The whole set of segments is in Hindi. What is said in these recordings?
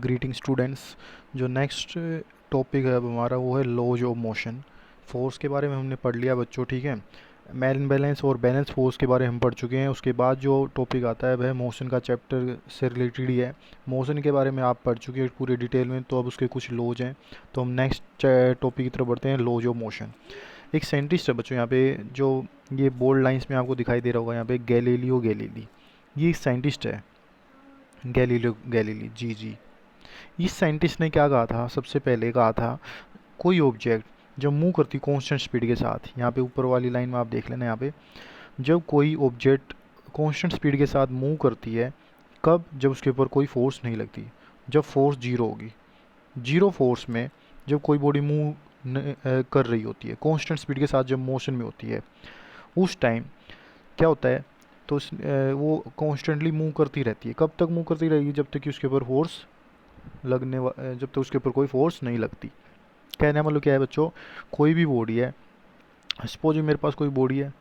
Greeting students. जो नेक्स्ट टॉपिक है अब हमारा वो है लॉज ऑफ मोशन। फोर्स के बारे में हमने पढ़ लिया बच्चों, ठीक है। मैन बैलेंस और बैलेंस फोर्स के बारे में हम पढ़ चुके हैं। उसके बाद जो टॉपिक आता है वह मोशन का चैप्टर से रिलेटेड ही है। मोशन के बारे में आप पढ़ चुके हैं पूरे डिटेल में, तो अब उसके कुछ लॉज हैं। तो हम नेक्स्ट टॉपिक की तरफ बढ़ते हैं, लॉज ऑफ मोशन। एक साइंटिस्ट है बच्चों यहाँ पे, जो ये बोल्ड लाइंस में आपको दिखाई दे रहा होगा यहाँ पे, गैलीलियो गैलीली। ये एक साइंटिस्ट है, गैलीलियो गैलीली, जी जी। इस साइंटिस्ट ने क्या कहा था, सबसे पहले कहा था कोई ऑब्जेक्ट जब मूव करती कांस्टेंट स्पीड के साथ, यहाँ पे ऊपर वाली लाइन में आप देख लेना, यहाँ पे जब कोई ऑब्जेक्ट कांस्टेंट स्पीड के साथ मूव करती है, कब, जब उसके ऊपर कोई फोर्स नहीं लगती, जब फोर्स जीरो होगी। जीरो फोर्स में जब कोई बॉडी मूव कर रही होती है कांस्टेंट स्पीड के साथ, जब मोशन में होती है, उस टाइम क्या होता है, तो वो कॉन्स्टेंटली मूव करती रहती है। कब तक मूव करती रहेगी, जब तक कि उसके ऊपर फोर्स जब तक उसके ऊपर कोई फोर्स नहीं लगती। कहने का मतलब क्या है बच्चों, कोई भी बॉडी है, सपोज मेरे पास कोई बॉडी है,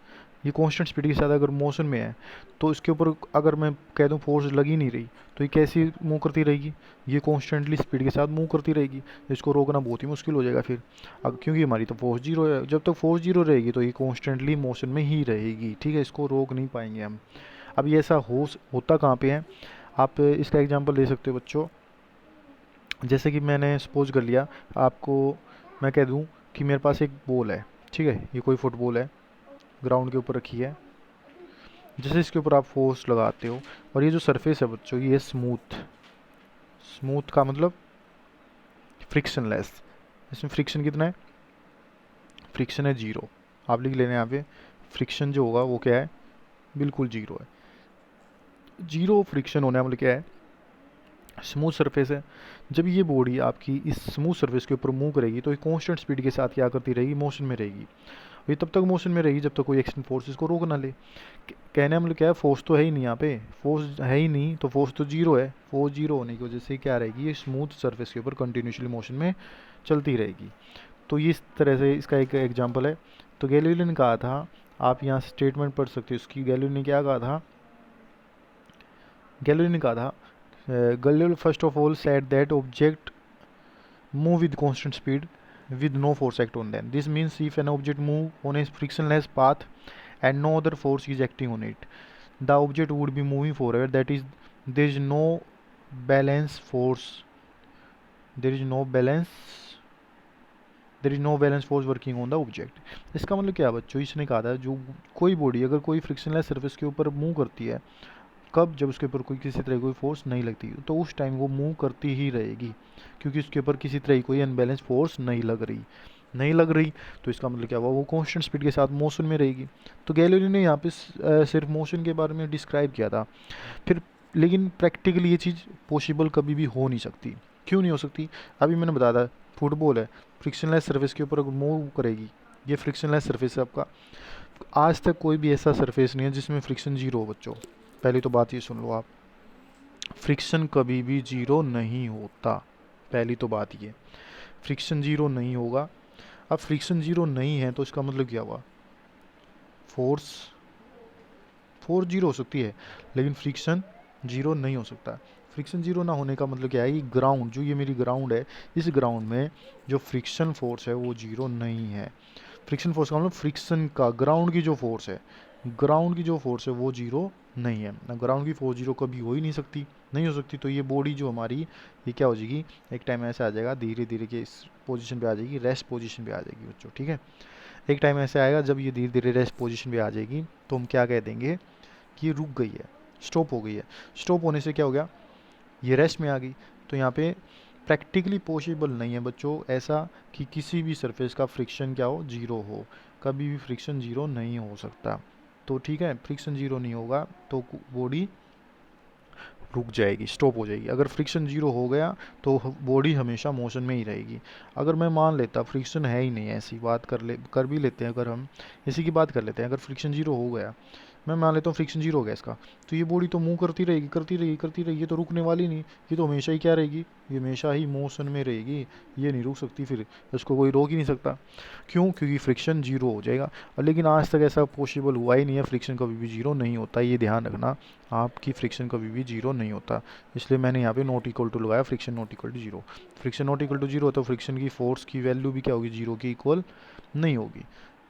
ये कांस्टेंट स्पीड के साथ अगर मोशन में है, तो इसके ऊपर अगर मैं कह दूं फोर्स लगी नहीं रही, तो ये कैसी मूव करती रहेगी, ये कॉन्स्टेंटली स्पीड के साथ मूव करती रहेगी। इसको रोकना बहुत ही मुश्किल हो जाएगा फिर, अब क्योंकि हमारी तो फोर्स जीरो है। जब तक फोर्स जीरो रहेगी तो ये कॉन्स्टेंटली मोशन में ही रहेगी, ठीक है, इसको रोक नहीं पाएंगे हम। अब ये ऐसा होता कहाँ पे है, आप इसका एग्जाम्पल ले सकते हो बच्चों। जैसे कि मैंने सपोज कर लिया आपको, मैं कह दूं कि मेरे पास एक बॉल है, ठीक है, ये कोई फुटबॉल है, ग्राउंड के ऊपर रखी है। जैसे इसके ऊपर आप फोर्स लगाते हो, और ये जो सरफेस है बच्चों, ये स्मूथ। स्मूथ का मतलब फ्रिक्शनलेस। इसमें फ्रिक्शन कितना है, फ्रिक्शन है जीरो। आप लिख लेना यहाँ पे, फ्रिक्शन जो होगा वो क्या है, बिल्कुल जीरो है। जीरो फ्रिक्शन होने का मतलब क्या है, स्मूथ सरफेस है। जब ये बॉडी आपकी इस स्मूथ सरफेस के ऊपर मूव करेगी, तो ये कांस्टेंट स्पीड के साथ क्या करती रहेगी, मोशन में रहेगी। ये तब तक मोशन में रहेगी जब तक कोई एक्सटर्नल फोर्सेस को रोक ना ले। कहने का मतलब क्या है, फोर्स तो है ही नहीं यहाँ पे, फोर्स है ही नहीं, तो फोर्स तो जीरो है। फोर्स जीरो होने की वजह से क्या रहेगी, ये स्मूथ सरफेस के ऊपर कंटिन्यूसली मोशन में चलती रहेगी। तो ये इस तरह से इसका एक एग्जाम्पल है। तो गैलीलियो ने कहा था, आप यहाँ स्टेटमेंट पढ़ सकते हो इसकी। गैलीलियो ने क्या कहा था, गैलीलियो ने कहा था, Galileo first of all said that object move with constant speed with no force act on them. This means if an object move on a frictionless path and no other force is acting on it, the object would be moving forever. That is, there is no balance force. There is no balance. There is no balance force working on the object. इसका मतलब क्या है बच्चों, इसने कहा था जो कोई बॉडी अगर कोई फ्रिक्शनलेस सरफेस के ऊपर मूव करती है, कब, जब उसके ऊपर कोई किसी तरह की कोई फोर्स नहीं लगती, तो उस टाइम वो मूव करती ही रहेगी, क्योंकि उसके ऊपर किसी तरह की कोई अनबैलेंस फोर्स नहीं लग रही। तो इसका मतलब क्या हुआ, वो कांस्टेंट स्पीड के साथ मोशन में रहेगी। तो गैलीलियो ने यहाँ पे सिर्फ मोशन के बारे में डिस्क्राइब किया था। फिर लेकिन प्रैक्टिकली ये चीज़ पॉसिबल कभी भी हो नहीं सकती। क्यों नहीं हो सकती, अभी मैंने बताया था, फुटबॉल है, फ्रिक्शनलेस सर्फेस के ऊपर अगर मूव करेगी, ये फ्रिक्शनलेस सर्फेस है आपका। आज तक कोई भी ऐसा सरफेस नहीं है जिसमें फ्रिक्शन जीरो हो बच्चों। पहली तो बात ये सुन लो आप, फ्रिक्शन कभी भी जीरो नहीं होता। पहली तो बात ये, फ्रिक्शन जीरो नहीं होगा। अब फ्रिक्शन जीरो नहीं है तो इसका मतलब क्या हुआ, फोर्स फोर्स जीरो हो सकती है, लेकिन फ्रिक्शन जीरो नहीं हो सकता। फ्रिक्शन जीरो ना होने का मतलब क्या है, ये ग्राउंड, जो ये मेरी ग्राउंड है, इस ग्राउंड में जो फ्रिक्शन फोर्स है वो जीरो नहीं है। फ्रिक्शन फोर्स का मतलब फ्रिक्शन का, ग्राउंड की जो फोर्स है, ग्राउंड की जो फोर्स है वो जीरो नहीं है ना। ग्राउंड की फोर्स जीरो कभी हो ही नहीं सकती, नहीं हो सकती। तो ये बॉडी जो हमारी, ये क्या हो जाएगी, एक टाइम ऐसा आ जाएगा धीरे धीरे के इस पोजीशन पे आ जाएगी, रेस्ट पोजीशन पे आ जाएगी बच्चों, ठीक है। एक टाइम ऐसे आएगा जब ये धीरे धीरे रेस्ट पोजीशन पे आ जाएगी, तो हम क्या कह देंगे कि ये रुक गई है, स्टॉप हो गई है। स्टॉप होने से क्या हो गया, ये रेस्ट में आ गई। तो यहाँ पे प्रैक्टिकली पॉसिबल नहीं है बच्चों ऐसा कि किसी भी सरफेस का फ्रिक्शन क्या हो, जीरो हो। कभी भी फ्रिक्शन जीरो नहीं हो सकता। तो ठीक है, फ्रिक्शन जीरो नहीं होगा तो बॉडी रुक जाएगी, स्टॉप हो जाएगी। अगर फ्रिक्शन जीरो हो गया तो बॉडी हमेशा मोशन में ही रहेगी। अगर मैं मान लेता फ्रिक्शन है ही नहीं, ऐसी बात कर भी लेते हैं, अगर हम इसी की बात कर लेते हैं, अगर फ्रिक्शन जीरो हो गया, मैं मान लेता हूँ फ्रिक्शन जीरो हो गया इसका, तो ये बॉडी तो मूव करती रहेगी करती रहेगी करती रहेगी, ये तो रुकने वाली नहीं, ये तो हमेशा ही क्या रहेगी, ये हमेशा ही मोशन में रहेगी, ये नहीं रुक सकती, फिर इसको कोई रोक ही नहीं सकता। क्यों? क्योंकि फ्रिक्शन जीरो हो जाएगा। लेकिन आज तक ऐसा पॉसिबल हुआ ही नहीं है, फ्रिक्शन कभी भी जीरो नहीं होता, ये ध्यान रखना, आपकी फ्रिक्शन कभी भी जीरो नहीं होता। इसलिए मैंने यहाँ पे नॉट इक्वल टू लगाया, friction not equal to zero. Friction not equal to zero तो फ्रिक्शन की फोर्स की वैल्यू भी क्या होगी, जीरो की इक्वल नहीं होगी।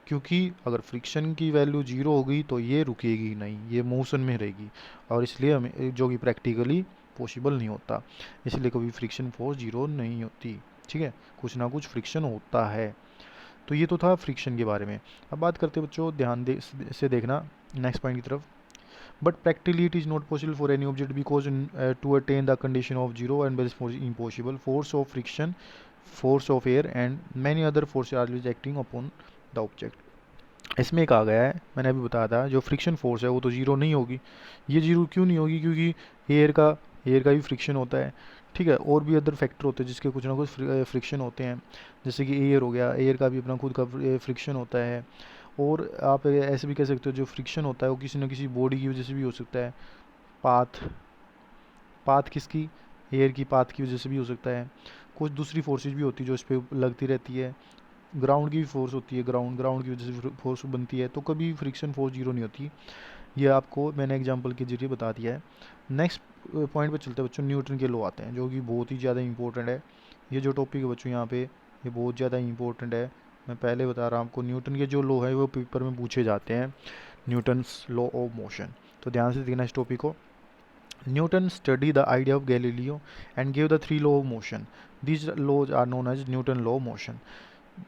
क्योंकि अगर फ्रिक्शन की वैल्यू जीरो होगी तो ये रुकेगी नहीं, ये मोशन में रहेगी, और इसलिए हमें जो कि प्रैक्टिकली पॉसिबल नहीं होता, इसलिए कभी फ्रिक्शन फोर्स जीरो नहीं होती। ठीक है, कुछ ना कुछ फ्रिक्शन होता है। तो ये तो था फ्रिक्शन के बारे में। अब बात करते हैं बच्चों, ध्यान से देखना नेक्स्ट पॉइंट की तरफ। But practically it is not possible for any object because to attain the condition of zero and balance force impossible, force of friction, force of air and many other force are acting upon the object. इसमें कहा गया है, मैंने अभी बताया था, जो फ्रिक्शन फोर्स है वो तो जीरो नहीं होगी। ये जीरो क्यों नहीं होगी? क्योंकि एयर का भी फ्रिक्शन होता है। ठीक है, और भी अदर फैक्टर होते हैं जिसके कुछ ना कुछ फ्रिक्शन होते हैं, जैसे कि एयर हो गया, एयर का भी अपना खुद का फ्रिक्शन होता है। और आप ऐसे भी कह सकते हो जो फ्रिक्शन होता है वो किसी न किसी बॉडी की वजह से भी हो सकता है। पाथ पाथ किसकी? एयर की पाथ की वजह से भी हो सकता है। कुछ दूसरी फोर्सेज भी होती है जो इस पर लगती रहती है। ग्राउंड की भी फोर्स होती है, ग्राउंड की वजह से फोर्स बनती है, तो कभी फ्रिक्शन फोर्स जीरो नहीं होती। ये आपको मैंने एग्जांपल के जरिए बता दिया है। नेक्स्ट पॉइंट पे चलते हैं बच्चों, न्यूटन के लॉ आते हैं जो कि बहुत ही ज़्यादा इंपॉर्टेंट है। ये जो टॉपिक है बच्चों यहाँ पे, ये बहुत ज़्यादा इंपॉर्टेंट है। मैं पहले बता रहा हूँ आपको, न्यूटन के जो लॉ है वो पेपर में पूछे जाते हैं, न्यूटन्स लॉ ऑफ मोशन। तो ध्यान से देखना इस टॉपिक को। Newton studied the idea of Galileo and gave the three law of motion. These laws are known as Newton law of motion.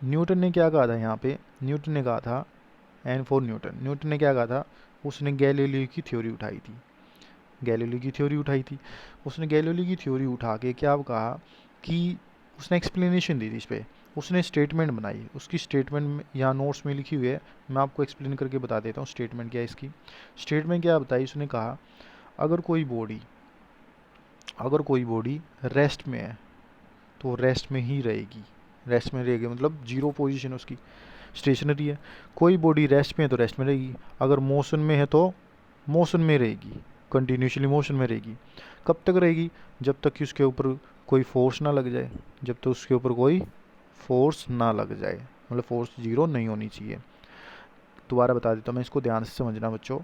Newton ने क्या कहा था यहाँ पे? न्यूटन ने कहा था, एन फॉर न्यूटन, न्यूटन ने क्या कहा था? उसने गैलीलियो की थ्योरी उठाई थी, गैलीलियो की थ्योरी उठाई थी। उसने गैलीलियो की थ्योरी उठा के क्या कहा कि उसने एक्सप्लेनेशन दी थी इस पर, उसने स्टेटमेंट बनाई। उसकी स्टेटमेंट यहाँ नोट्स में लिखी हुई है, मैं आपको एक्सप्लेन करके बता देता हूँ स्टेटमेंट क्या है इसकी। स्टेटमेंट क्या बताई? उसने कहा अगर कोई बॉडी रेस्ट में है तो रेस्ट में ही रहेगी, रेस्ट में रहेगी मतलब जीरो पोजीशन उसकी, स्टेशनरी है। कोई बॉडी रेस्ट में है तो रेस्ट में रहेगी, अगर मोशन में है तो मोशन में रहेगी, कंटिन्यूसली मोशन में रहेगी। कब तक रहेगी? जब तक कि उसके ऊपर कोई फोर्स ना लग जाए, जब तक उसके ऊपर कोई फोर्स ना लग जाए, मतलब फोर्स जीरो नहीं होनी चाहिए। दोबारा बता देता हूँ मैं, इसको ध्यान से समझना बच्चों।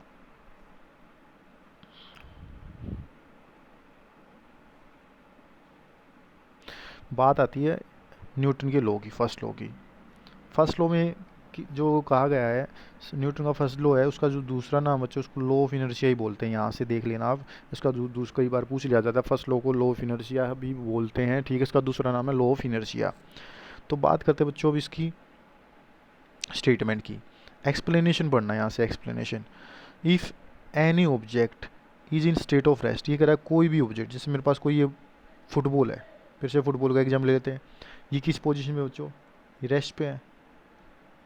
बात आती है न्यूटन के लॉ की, फर्स्ट लॉ की। फर्स्ट लॉ में जो कहा गया है, न्यूटन का फर्स्ट लॉ है, उसका जो दूसरा नाम बच्चों उसको लॉ ऑफ इनर्शिया ही बोलते हैं। यहाँ से देख लेना आप, इसका कई बार पूछ लिया जाता है, फर्स्ट लॉ को लॉ ऑफ इनर्शिया भी बोलते हैं। ठीक है, इसका दूसरा नाम है लॉ ऑफ इनर्शिया। तो बात करते हैं बच्चों अब इसकी स्टेटमेंट की। एक्सप्लेनेशन पढ़ना है यहाँ से, explanation. If any object is in state of rest, ये कह रहा है कोई भी ऑब्जेक्ट, जैसे मेरे पास कोई ये फुटबॉल है, फिर से फुटबॉल का एग्जाम ले लेते हैं। ये किस पोजीशन में बच्चों? ये रेस्ट पे है।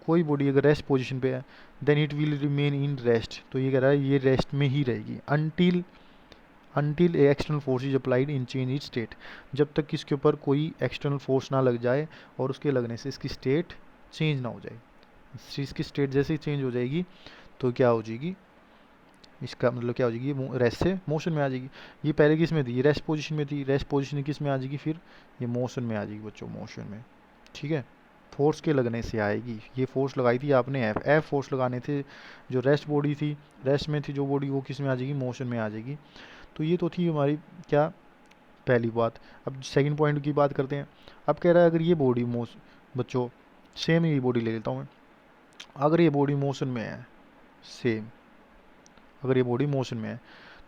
कोई बॉडी अगर रेस्ट पोजीशन पे है then it will remain in rest, तो ये कह रहा है ये रेस्ट में ही रहेगी until A external force is applied in change it state, जब तक कि इसके ऊपर कोई एक्सटर्नल फोर्स ना लग जाए और उसके लगने से इसकी स्टेट चेंज ना हो जाए। इसकी स्टेट जैसे ही चेंज हो जाएगी तो क्या हो जाएगी, इसका मतलब क्या हो जाएगी, ये रेस्ट से मोशन में आ जाएगी। ये पहले किस में थी? ये रेस्ट पोजीशन में थी, रेस्ट पोजीशन किस में आ जाएगी? फिर ये मोशन में आ जाएगी बच्चों, मोशन में। ठीक है, फोर्स के लगने से आएगी। ये फोर्स लगाई थी आपने एफ फोर्स लगाने थे, जो रेस्ट बॉडी थी, रेस्ट में थी जो बॉडी, वो किस में आ जाएगी? मोशन में आ जाएगी। तो ये तो थी हमारी क्या, पहली बात। अब सेकंड पॉइंट की बात करते हैं। अब कह रहा है अगर ये बॉडी बच्चों सेम ही बॉडी ले लेता हूँ मैं, अगर ये बॉडी मोशन में है, सेम अगर ये बॉडी मोशन में है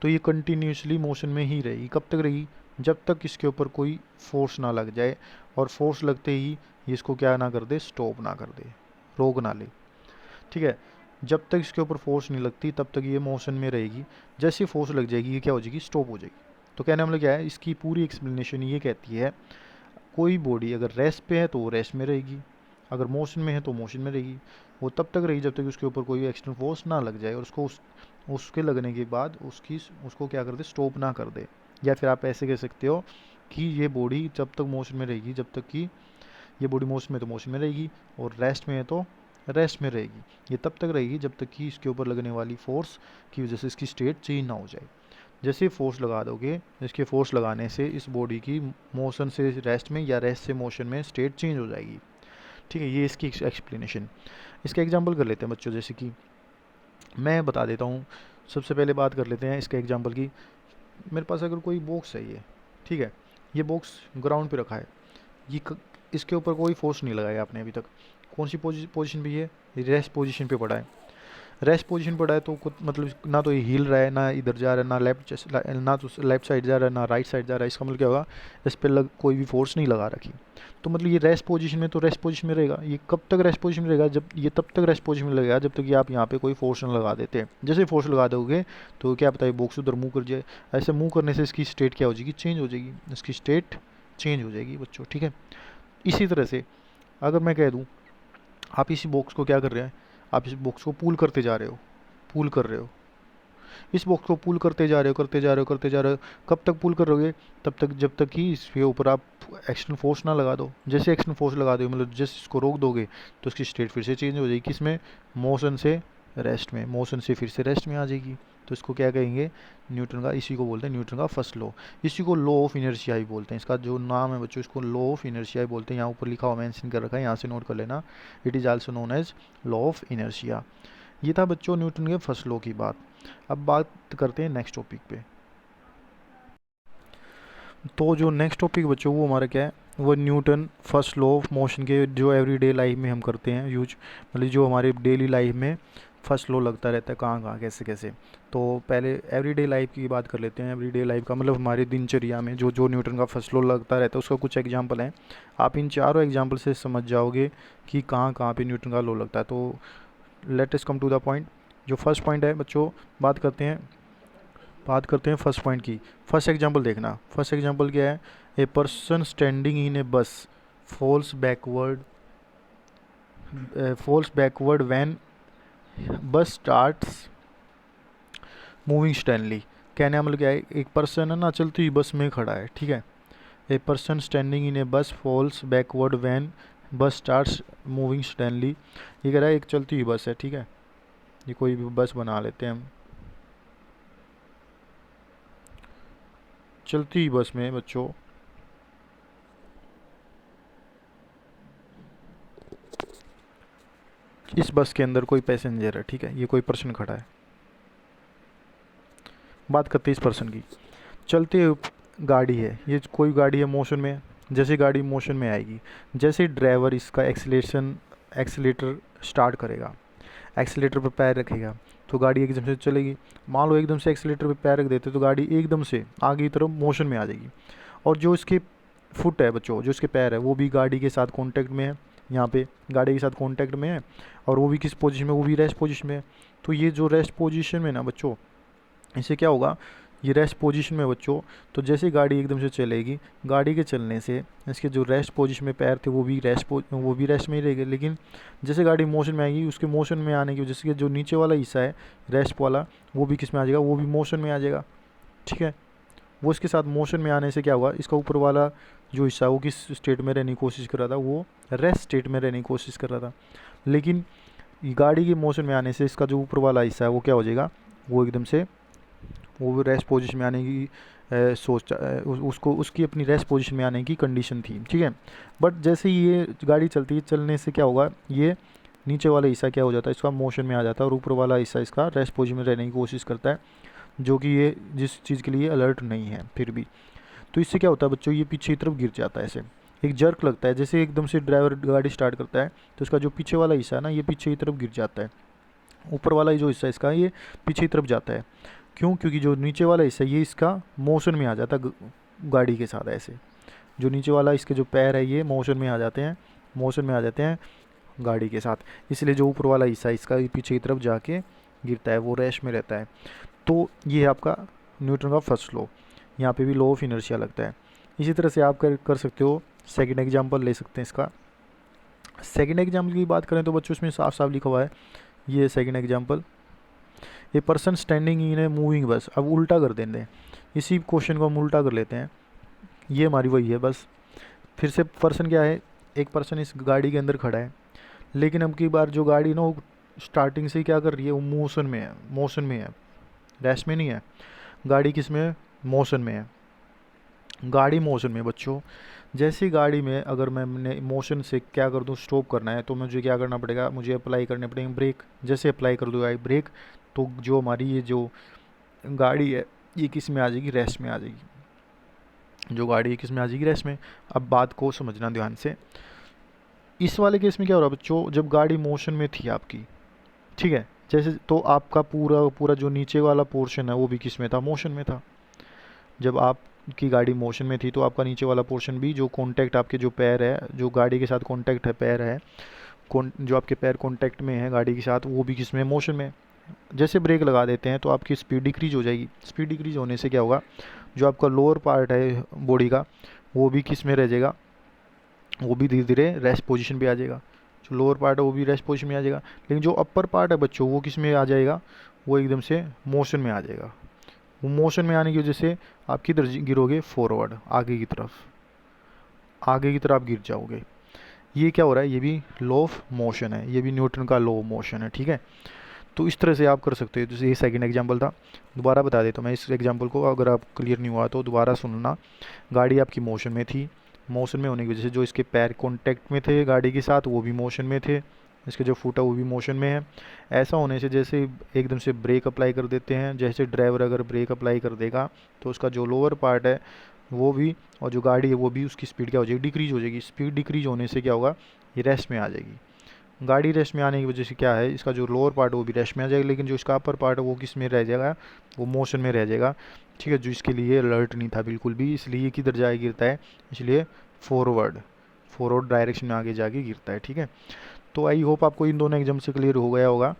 तो ये कंटिन्यूसली मोशन में ही रहेगी। कब तक रहेगी? जब तक इसके ऊपर कोई फोर्स ना लग जाए, और फोर्स लगते ही ये इसको क्या ना कर दे, स्टॉप ना कर दे, रोक ना ले। ठीक है, जब तक इसके ऊपर फोर्स नहीं लगती तब तक ये मोशन में रहेगी। जैसे फोर्स लग जाएगी ये क्या हो जाएगी, स्टॉप हो जाएगी। तो कहने मतलब क्या है, इसकी पूरी एक्सप्लेनेशन ये कहती है कोई बॉडी अगर रेस्ट पे है तो वो रेस्ट में रहेगी, अगर मोशन में है तो मोशन में रहेगी। वो तब तक रहेगी जब तक उसके ऊपर कोई एक्सटर्नल फोर्स ना लग जाए, और उसके लगने के बाद उसको क्या कर दे, स्टॉप ना कर दे। या फिर आप ऐसे कह सकते हो कि ये बॉडी जब तक मोशन में रहेगी, जब तक कि ये बॉडी मोशन में तो मोशन में रहेगी, और रेस्ट में है तो रेस्ट में रहेगी। ये तब तक रहेगी जब तक कि इसके ऊपर लगने वाली फोर्स की वजह से इसकी स्टेट चेंज ना हो जाए। जैसे ही फोर्स लगा दोगे, इसके फोर्स लगाने से इस बॉडी की मोशन से रेस्ट में या रेस्ट से मोशन में स्टेट चेंज हो जाएगी। ठीक है, ये इसकी एक्सप्लेनेशन। इसका एग्जांपल कर लेते हैं बच्चों, जैसे कि मैं बता देता हूँ। सबसे पहले बात कर लेते हैं इसका एग्जांपल की। मेरे पास अगर कोई बॉक्स है ये, ठीक है, ये बॉक्स ग्राउंड पे रखा है, ये इसके ऊपर कोई फोर्स नहीं लगाया आपने अभी तक। कौन सी पोजीशन पे ये रेस्ट पोजीशन पे पड़ा है। रेस्ट पोजीशन पड़ा है तो कुछ मतलब ना तो ये हिल रहा है, ना इधर जा रहा है, ना तो लेफ्ट साइड जा रहा है, ना राइट साइड जा रहा है। इसका मतलब क्या होगा, इस पर कोई भी फोर्स नहीं लगा रखी। तो मतलब ये रेस्ट पोजीशन में, तो रेस्ट पोजीशन में रहेगा। ये कब तक रेस्ट पोजीशन में रहेगा, जब ये तब तक रेस्ट पोजीशन में लगेगा जब तक कि आप यहाँ पे कोई फोर्स न लगा देते हैं। जैसे फोर्स लगा दोगे तो क्या पता है बॉक्स उधर मूव कर जाए। ऐसे मूव करने से इसकी स्टेट क्या हो जाएगी, चेंज हो जाएगी। इसकी स्टेट चेंज हो जाएगी बच्चों, ठीक है। इसी तरह से अगर मैं कह दूँ, आप इसी बॉक्स को क्या कर रहे हैं, आप इस बॉक्स को पुल करते जा रहे हो, पुल कर रहे हो, इस बॉक्स को पुल करते जा रहे हो, करते जा रहे हो, करते जा रहे हो। कब तक पुल करोगे, तब तक जब तक कि इसके ऊपर आप एक्शन फोर्स ना लगा दो। जैसे एक्शन फोर्स लगा दो, मतलब जैसे इसको रोक दोगे तो इसकी स्टेट फिर से चेंज हो जाएगी। किसमें, मोशन से रेस्ट में, मोशन से फिर से रेस्ट में आ जाएगी। तो इसको क्या कहेंगे, न्यूटन का, इसी को बोलते हैं न्यूटन का फर्स्ट लॉ। इसी को लॉ ऑफ इनर्शिया ही बोलते हैं। इसका जो नाम है बच्चों, इसको लॉ ऑफ इनर्शिया ही बोलते हैं। यहाँ ऊपर लिखा हुआ मेंशन कर रखा है, यहाँ से नोट कर लेना। It is also known as law of inertia. ये था बच्चों न्यूटन के फर्स्ट लॉ की बात। अब बात करते हैं नेक्स्ट टॉपिक पे। तो जो नेक्स्ट टॉपिक बच्चों वो हमारा क्या है, वो Newton first law of motion के जो एवरीडे लाइफ में हम करते हैं यूज, मतलब जो हमारे डेली लाइफ में फर्स्ट लॉ लगता रहता है, कहाँ कहाँ कैसे कैसे। तो पहले एवरीडे लाइफ की बात कर लेते हैं। एवरीडे लाइफ का मतलब हमारी दिनचर्या में जो जो न्यूटन का फर्स्ट लॉ लगता रहता है उसका कुछ एग्जांपल हैं। आप इन चारों एग्जांपल से समझ जाओगे कि कहाँ कहाँ पे न्यूटन का लॉ लगता है। तो let us come to the point. जो फर्स्ट पॉइंट है बच्चों, बात करते हैं फर्स्ट पॉइंट की। फर्स्ट एग्जांपल देखना। फर्स्ट एग्जांपल क्या है, a person standing in a bus falls backward when bus starts moving suddenly. कहने का मतलब क्या है, एक पर्सन है ना चलती हुई बस में खड़ा है, ठीक है। A person standing in a bus falls backward when bus starts moving स्टैंडली। ये कह रहा है एक चलती हुई बस है, ठीक है, ये कोई भी बस बना लेते हैं हम। चलती हुई बस में बच्चों इस बस के अंदर कोई पैसेंजर है, ठीक है, ये कोई पर्सन खड़ा है। बात करते हैं इस पर्सन की। चलते हुए गाड़ी है, ये कोई गाड़ी है मोशन में। जैसे गाड़ी मोशन में आएगी, जैसे ड्राइवर इसका एक्सीलेटर स्टार्ट करेगा, एक्सीलेटर पर पैर रखेगा तो गाड़ी एकदम से चलेगी। मान लो एकदम से एक्सीलेटर पर पैर रख देते तो गाड़ी एकदम से आगे की तरफ मोशन में आ जाएगी। और जो इसके फुट है बच्चों, जो इसके पैर है वो भी गाड़ी के साथ कांटेक्ट में है, यहाँ पे गाड़ी के साथ कांटेक्ट में है। और वो भी किस पोजीशन में, वो भी रेस्ट पोजीशन में है। तो ये जो रेस्ट पोजीशन में ना बच्चों, इससे क्या होगा, ये रेस्ट पोजीशन में बच्चों, तो जैसे गाड़ी एकदम से चलेगी, गाड़ी के चलने से इसके जो रेस्ट पोजीशन में पैर थे वो भी रेस्ट में ही रहेंगे। लेकिन जैसे गाड़ी मोशन में आएगी, उसके मोशन में आने की वजह से जो नीचे वाला हिस्सा है रेस्ट वाला, वो भी किस में आ जाएगा, वो भी मोशन में आ जाएगा, ठीक है। वो इसके साथ मोशन में आने से क्या हुआ, इसका ऊपर वाला जो हिस्सा है वो किस स्टेट में रहने की कोशिश कर रहा था, वो रेस्ट स्टेट में रहने की कोशिश कर रहा था। लेकिन गाड़ी के मोशन में आने से इसका जो ऊपर वाला हिस्सा है वो क्या हो जाएगा, वो एकदम से वो रेस्ट पोजीशन में आने की उसको उसकी अपनी रेस्ट पोजीशन में आने की कंडीशन थी, ठीक है। बट जैसे ही ये गाड़ी चलने से क्या होगा, ये नीचे वाला हिस्सा क्या हो जाता है, इसका मोशन में आ जाता है और ऊपर वाला हिस्सा इसका रेस्ट पोजीशन में रहने की कोशिश करता है, जो कि ये जिस चीज़ के लिए अलर्ट नहीं है फिर भी। तो इससे क्या होता है बच्चों, ये पीछे की तरफ गिर जाता है। ऐसे एक जर्क लगता है, जैसे एकदम से ड्राइवर गाड़ी स्टार्ट करता है तो इसका जो पीछे वाला हिस्सा है ना, ये पीछे की तरफ गिर जाता है। ऊपर वाला जो हिस्सा इसका ये पीछे की तरफ जाता है। क्यों, क्योंकि जो नीचे वाला हिस्सा ये इसका मोशन में आ जाता है गाड़ी के साथ। ऐसे जो नीचे वाला इसके जो पैर है ये मोशन में आ जाते हैं गाड़ी के साथ। इसलिए जो ऊपर वाला हिस्सा इसका पीछे की तरफ जाके गिरता है, वो रेस्ट में रहता है। तो ये है आपका न्यूटन का फर्स्ट लॉ। यहाँ पे भी लॉ ऑफ इनर्शिया लगता है। इसी तरह से आप कर सकते हो, सेकंड एग्जांपल ले सकते हैं इसका। सेकंड एग्जांपल की बात करें तो बच्चों इसमें साफ साफ लिखा हुआ है, ये second example, A person standing in a moving बस। अब उल्टा कर देंगे, इसी क्वेश्चन को हम उल्टा कर लेते हैं। ये हमारी वही है बस। फिर से पर्सन क्या है, एक पर्सन इस गाड़ी के अंदर खड़ा है, लेकिन अब की बार जो गाड़ी ना वो स्टार्टिंग से ही क्या कर रही है, वो मोशन में है, रेस्ट में नहीं है। गाड़ी किस में है, मोशन में है। गाड़ी मोशन में है बच्चों। जैसी गाड़ी में अगर मैंने मोशन से क्या कर दूँ, स्टॉप करना है, तो मुझे क्या करना पड़ेगा, मुझे अप्लाई करने पड़ेंगे ब्रेक। जैसे अप्लाई कर दूँगा ब्रेक, तो जो हमारी ये जो गाड़ी है ये किस में आ जाएगी, रेस्ट में आ जाएगी। जो गाड़ी है किस में आ जाएगी, रेस्ट में। अब बात को समझना ध्यान से। इस वाले केस में क्या हो रहा है बच्चों, जब गाड़ी मोशन में थी आपकी, ठीक है, जैसे तो आपका पूरा पूरा जो नीचे वाला पोर्शन है वो भी किस में था, मोशन में था। जब आपकी गाड़ी मोशन में थी तो आपका नीचे वाला पोर्शन भी, जो कॉन्टैक्ट आपके जो पैर है, जो गाड़ी के साथ कॉन्टैक्ट है पैर है, जो आपके पैर कॉन्टैक्ट में है गाड़ी के साथ, वो भी किस में, मोशन में। जैसे ब्रेक लगा देते हैं तो आपकी स्पीड डिक्रीज हो जाएगी। स्पीड डिक्रीज होने से क्या होगा, जो आपका लोअर पार्ट है बॉडी का, वो भी किस में रह जाएगा, वो भी धीरे धीरे रेस्ट पोजीशन पे आ जाएगा। जो लोअर पार्ट है वो भी रेस्ट पोजीशन में आ जाएगा। लेकिन जो अपर पार्ट है बच्चों, वो किस में आ जाएगा, वो एकदम से मोशन में आ जाएगा। वो मोशन में आने की वजह से आप किधर गिरोगे, फॉरवर्ड, आगे की तरफ आप गिर जाओगे। ये क्या हो रहा है, ये भी लॉ ऑफ मोशन है, ये भी न्यूटन का लॉ ऑफ मोशन है, ठीक है। तो इस तरह से आप कर सकते हो। जैसे ये सेकंड एग्जांपल था, दोबारा बता देता हूँ मैं इस एग्जांपल को, अगर आप क्लियर नहीं हुआ तो दोबारा सुनना। गाड़ी आपकी मोशन में थी, मोशन में होने की वजह से जो इसके पैर कांटेक्ट में थे गाड़ी के साथ वो भी मोशन में थे, इसके जो फुट है वो भी मोशन में है। ऐसा होने से जैसे एकदम से ब्रेक अप्लाई कर देते हैं, जैसे ड्राइवर अगर ब्रेक अप्लाई कर देगा तो उसका जो लोअर पार्ट है वो भी, और जो गाड़ी है वो भी, उसकी स्पीड क्या हो जाएगी, डिक्रीज हो जाएगी। स्पीड डिक्रीज होने से क्या होगा, ये रेस्ट में आ जाएगी। गाड़ी रेस्ट में आने की वजह से क्या है, इसका जो लोअर पार्ट है वो भी रेस्ट में आ जाएगा, लेकिन जो इसका अपर पार्ट है वो किस में रह जाएगा, वो मोशन में रह जाएगा, ठीक है। जो इसके लिए अलर्ट नहीं था बिल्कुल भी, इसलिए किधर जाए गिरता है, इसलिए फॉरवर्ड फॉरवर्ड डायरेक्शन में आगे जाके गिरता है, ठीक है। तो आई होप आपको इन दोनों एग्जाम से क्लियर हो गया होगा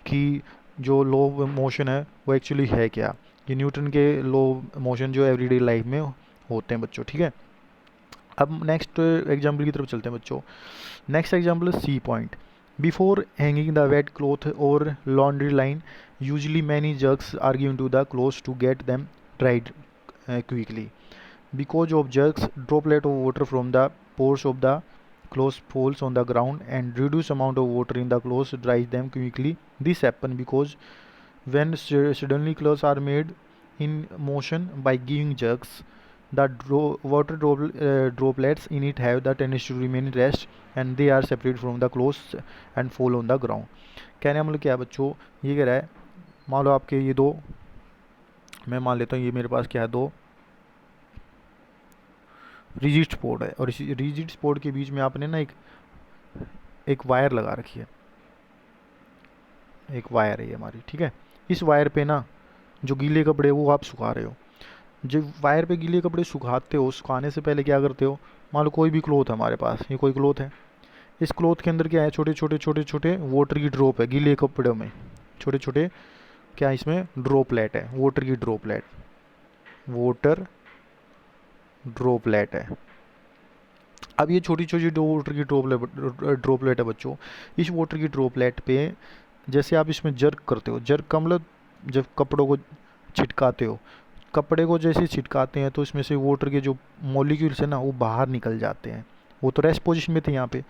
कि जो लो मोशन है वो एक्चुअली है क्या। ये न्यूटन के लो मोशन जो एवरीडे लाइफ में होते हैं बच्चों, ठीक है। अब नेक्स्ट एग्जाम्पल की तरफ चलते हैं बच्चों। नेक्स्ट एग्जाम्पल है C point. Before hanging the wet cloth और laundry line, usually many jerks are given to the clothes to get them dried quickly. Because of jerks, droplet of water from the pores of the clothes falls on the ground and reduce amount of water in the clothes dries them quickly. This happen because when suddenly clothes are made in motion by giving jerks, the droplets in it have the tendency to remain in rest and they are separated from the clothes and fall on the ground. कहने का मतलब क्या है बच्चों, ये कह रहा है, मान लो आपके ये दो, मैं मान लेता हूँ ये मेरे पास क्या है, दो रिजिड स्पोर्ट है, और इस रिजिड स्पोर्ट के बीच में आपने ना एक वायर लगा रखी है, एक वायर है ये हमारी, ठीक है। इस वायर पे ना जो गीले कपड़े वो आप सुखा रहे हो। जब वायर पे गीले कपड़े सुखाते हो, सुखाने से पहले क्या करते हो, मान लो कोई भी क्लॉथ है हमारे पास, ये कोई क्लॉथ है, इस क्लॉथ के अंदर क्या है, छोटे छोटे छोटे छोटे वाटर की ड्रॉप है, गीले कपड़ों में छोटे छोटे, क्या इसमें ड्रॉपलेट है, वाटर की ड्रॉपलेट, वाटर ड्रॉपलेट है। अब ये छोटी छोटी दो वाटर की ड्रॉपलेट है बच्चों। इस वाटर की ड्रॉपलेट पे जैसे आप इसमें जर्क करते हो, जर्क का मतलब जब कपड़ों को छिटकाते हो, कपड़े को जैसे छिटकाते हैं तो इसमें से वाटर के जो मॉलिक्यूल्स है ना वो बाहर निकल जाते हैं। वो तो रेस्ट पोजीशन में थे यहाँ पे।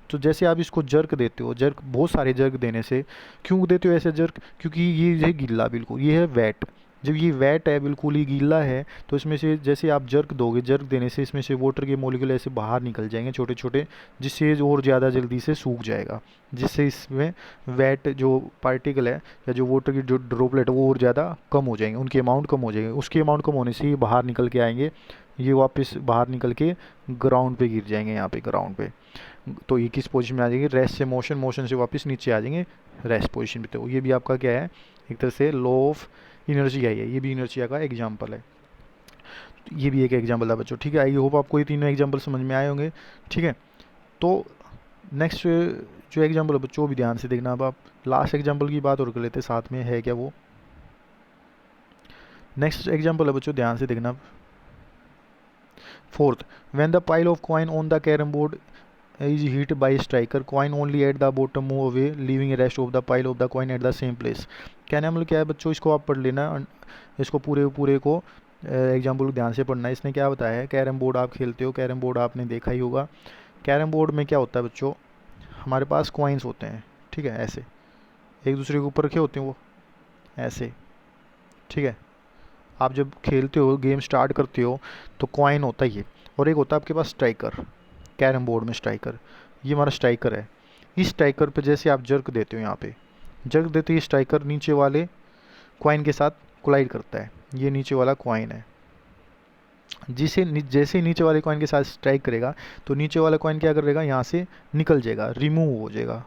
तो जैसे आप इसको जर्क देते हो, जर्क बहुत सारे जर्क देने से, क्यों देते हो ऐसे जर्क, क्योंकि ये है गीला बिल्कुल, ये है वेट। जब ये वेट है, बिल्कुल ही गीला है, तो इसमें से जैसे आप जर्क दोगे, जर्क देने से इसमें से वाटर के मॉलिक्यूल ऐसे बाहर निकल जाएंगे छोटे छोटे, जिससे और ज़्यादा जल्दी से सूख जाएगा, जिससे इसमें वेट जो पार्टिकल है या जो वाटर की जो ड्रॉपलेट है वो और ज़्यादा कम हो जाएंगे, उनकी अमाउंट कम हो जाएगी। उसकी अमाउंट कम होने से ये बाहर निकल के आएंगे, ये वापस बाहर निकल के ग्राउंड पे गिर जाएंगे, यहाँ पे ग्राउंड पे। तो ये किस पोजीशन में आ जाएंगे, रेस्ट से मोशन, मोशन से वापस नीचे आ जाएंगे रेस्ट पोजीशन पे। तो ये भी आपका क्या है, एक तरह से लॉ ऑफ इनर्शिया है, ये भी इनर्शिया का एग्जाम्पल है। तो ये भी एक एग्जाम्पल था बच्चों, ठीक है। आई होप आपको ये तीनों एग्जाम्पल समझ में आए होंगे, ठीक है। तो नेक्स्ट जो एग्जाम्पल है बच्चों वो भी ध्यान से देखना। अब आप लास्ट एग्जाम्पल की बात और कर लेते साथ में, है क्या वो। नेक्स्ट एग्जाम्पल है बच्चों, ध्यान से देखना। Fourth, when the pile of coin on the carrom board is hit by striker, coin only at the bottom move away, leaving a rest of the pile of the coin at the same place. कहने मतलब क्या है बच्चों, इसको आप पढ़ लेना, इसको पूरे को एग्जाम्पल को ध्यान से पढ़ना है। इसने क्या बताया है, कैरम बोर्ड आप खेलते हो, कैरम बोर्ड आपने देखा ही होगा। कैरम बोर्ड में क्या होता है बच्चों, हमारे पास कॉइन्स होते हैं, ठीक है, ऐसे एक दूसरे के ऊपर रखे होते हैं वो, ऐसे, ठीक है। आप जब खेलते हो, गेम स्टार्ट करते हो, तो कॉइन होता है ये, और एक होता है आपके पास स्ट्राइकर, कैरम बोर्ड में स्ट्राइकर। ये हमारा स्ट्राइकर है। इस स्ट्राइकर पे जैसे आप जर्क देते हो, यहाँ पे जर्क देते ही स्ट्राइकर नीचे वाले कॉइन के साथ कोलाइड करता है। ये नीचे वाला कॉइन है, जैसे ही नीचे वाले कॉइन के साथ स्ट्राइक करेगा, तो नीचे वाला कॉइन क्या करेगा, यहाँ से निकल जाएगा, रिमूव हो जाएगा।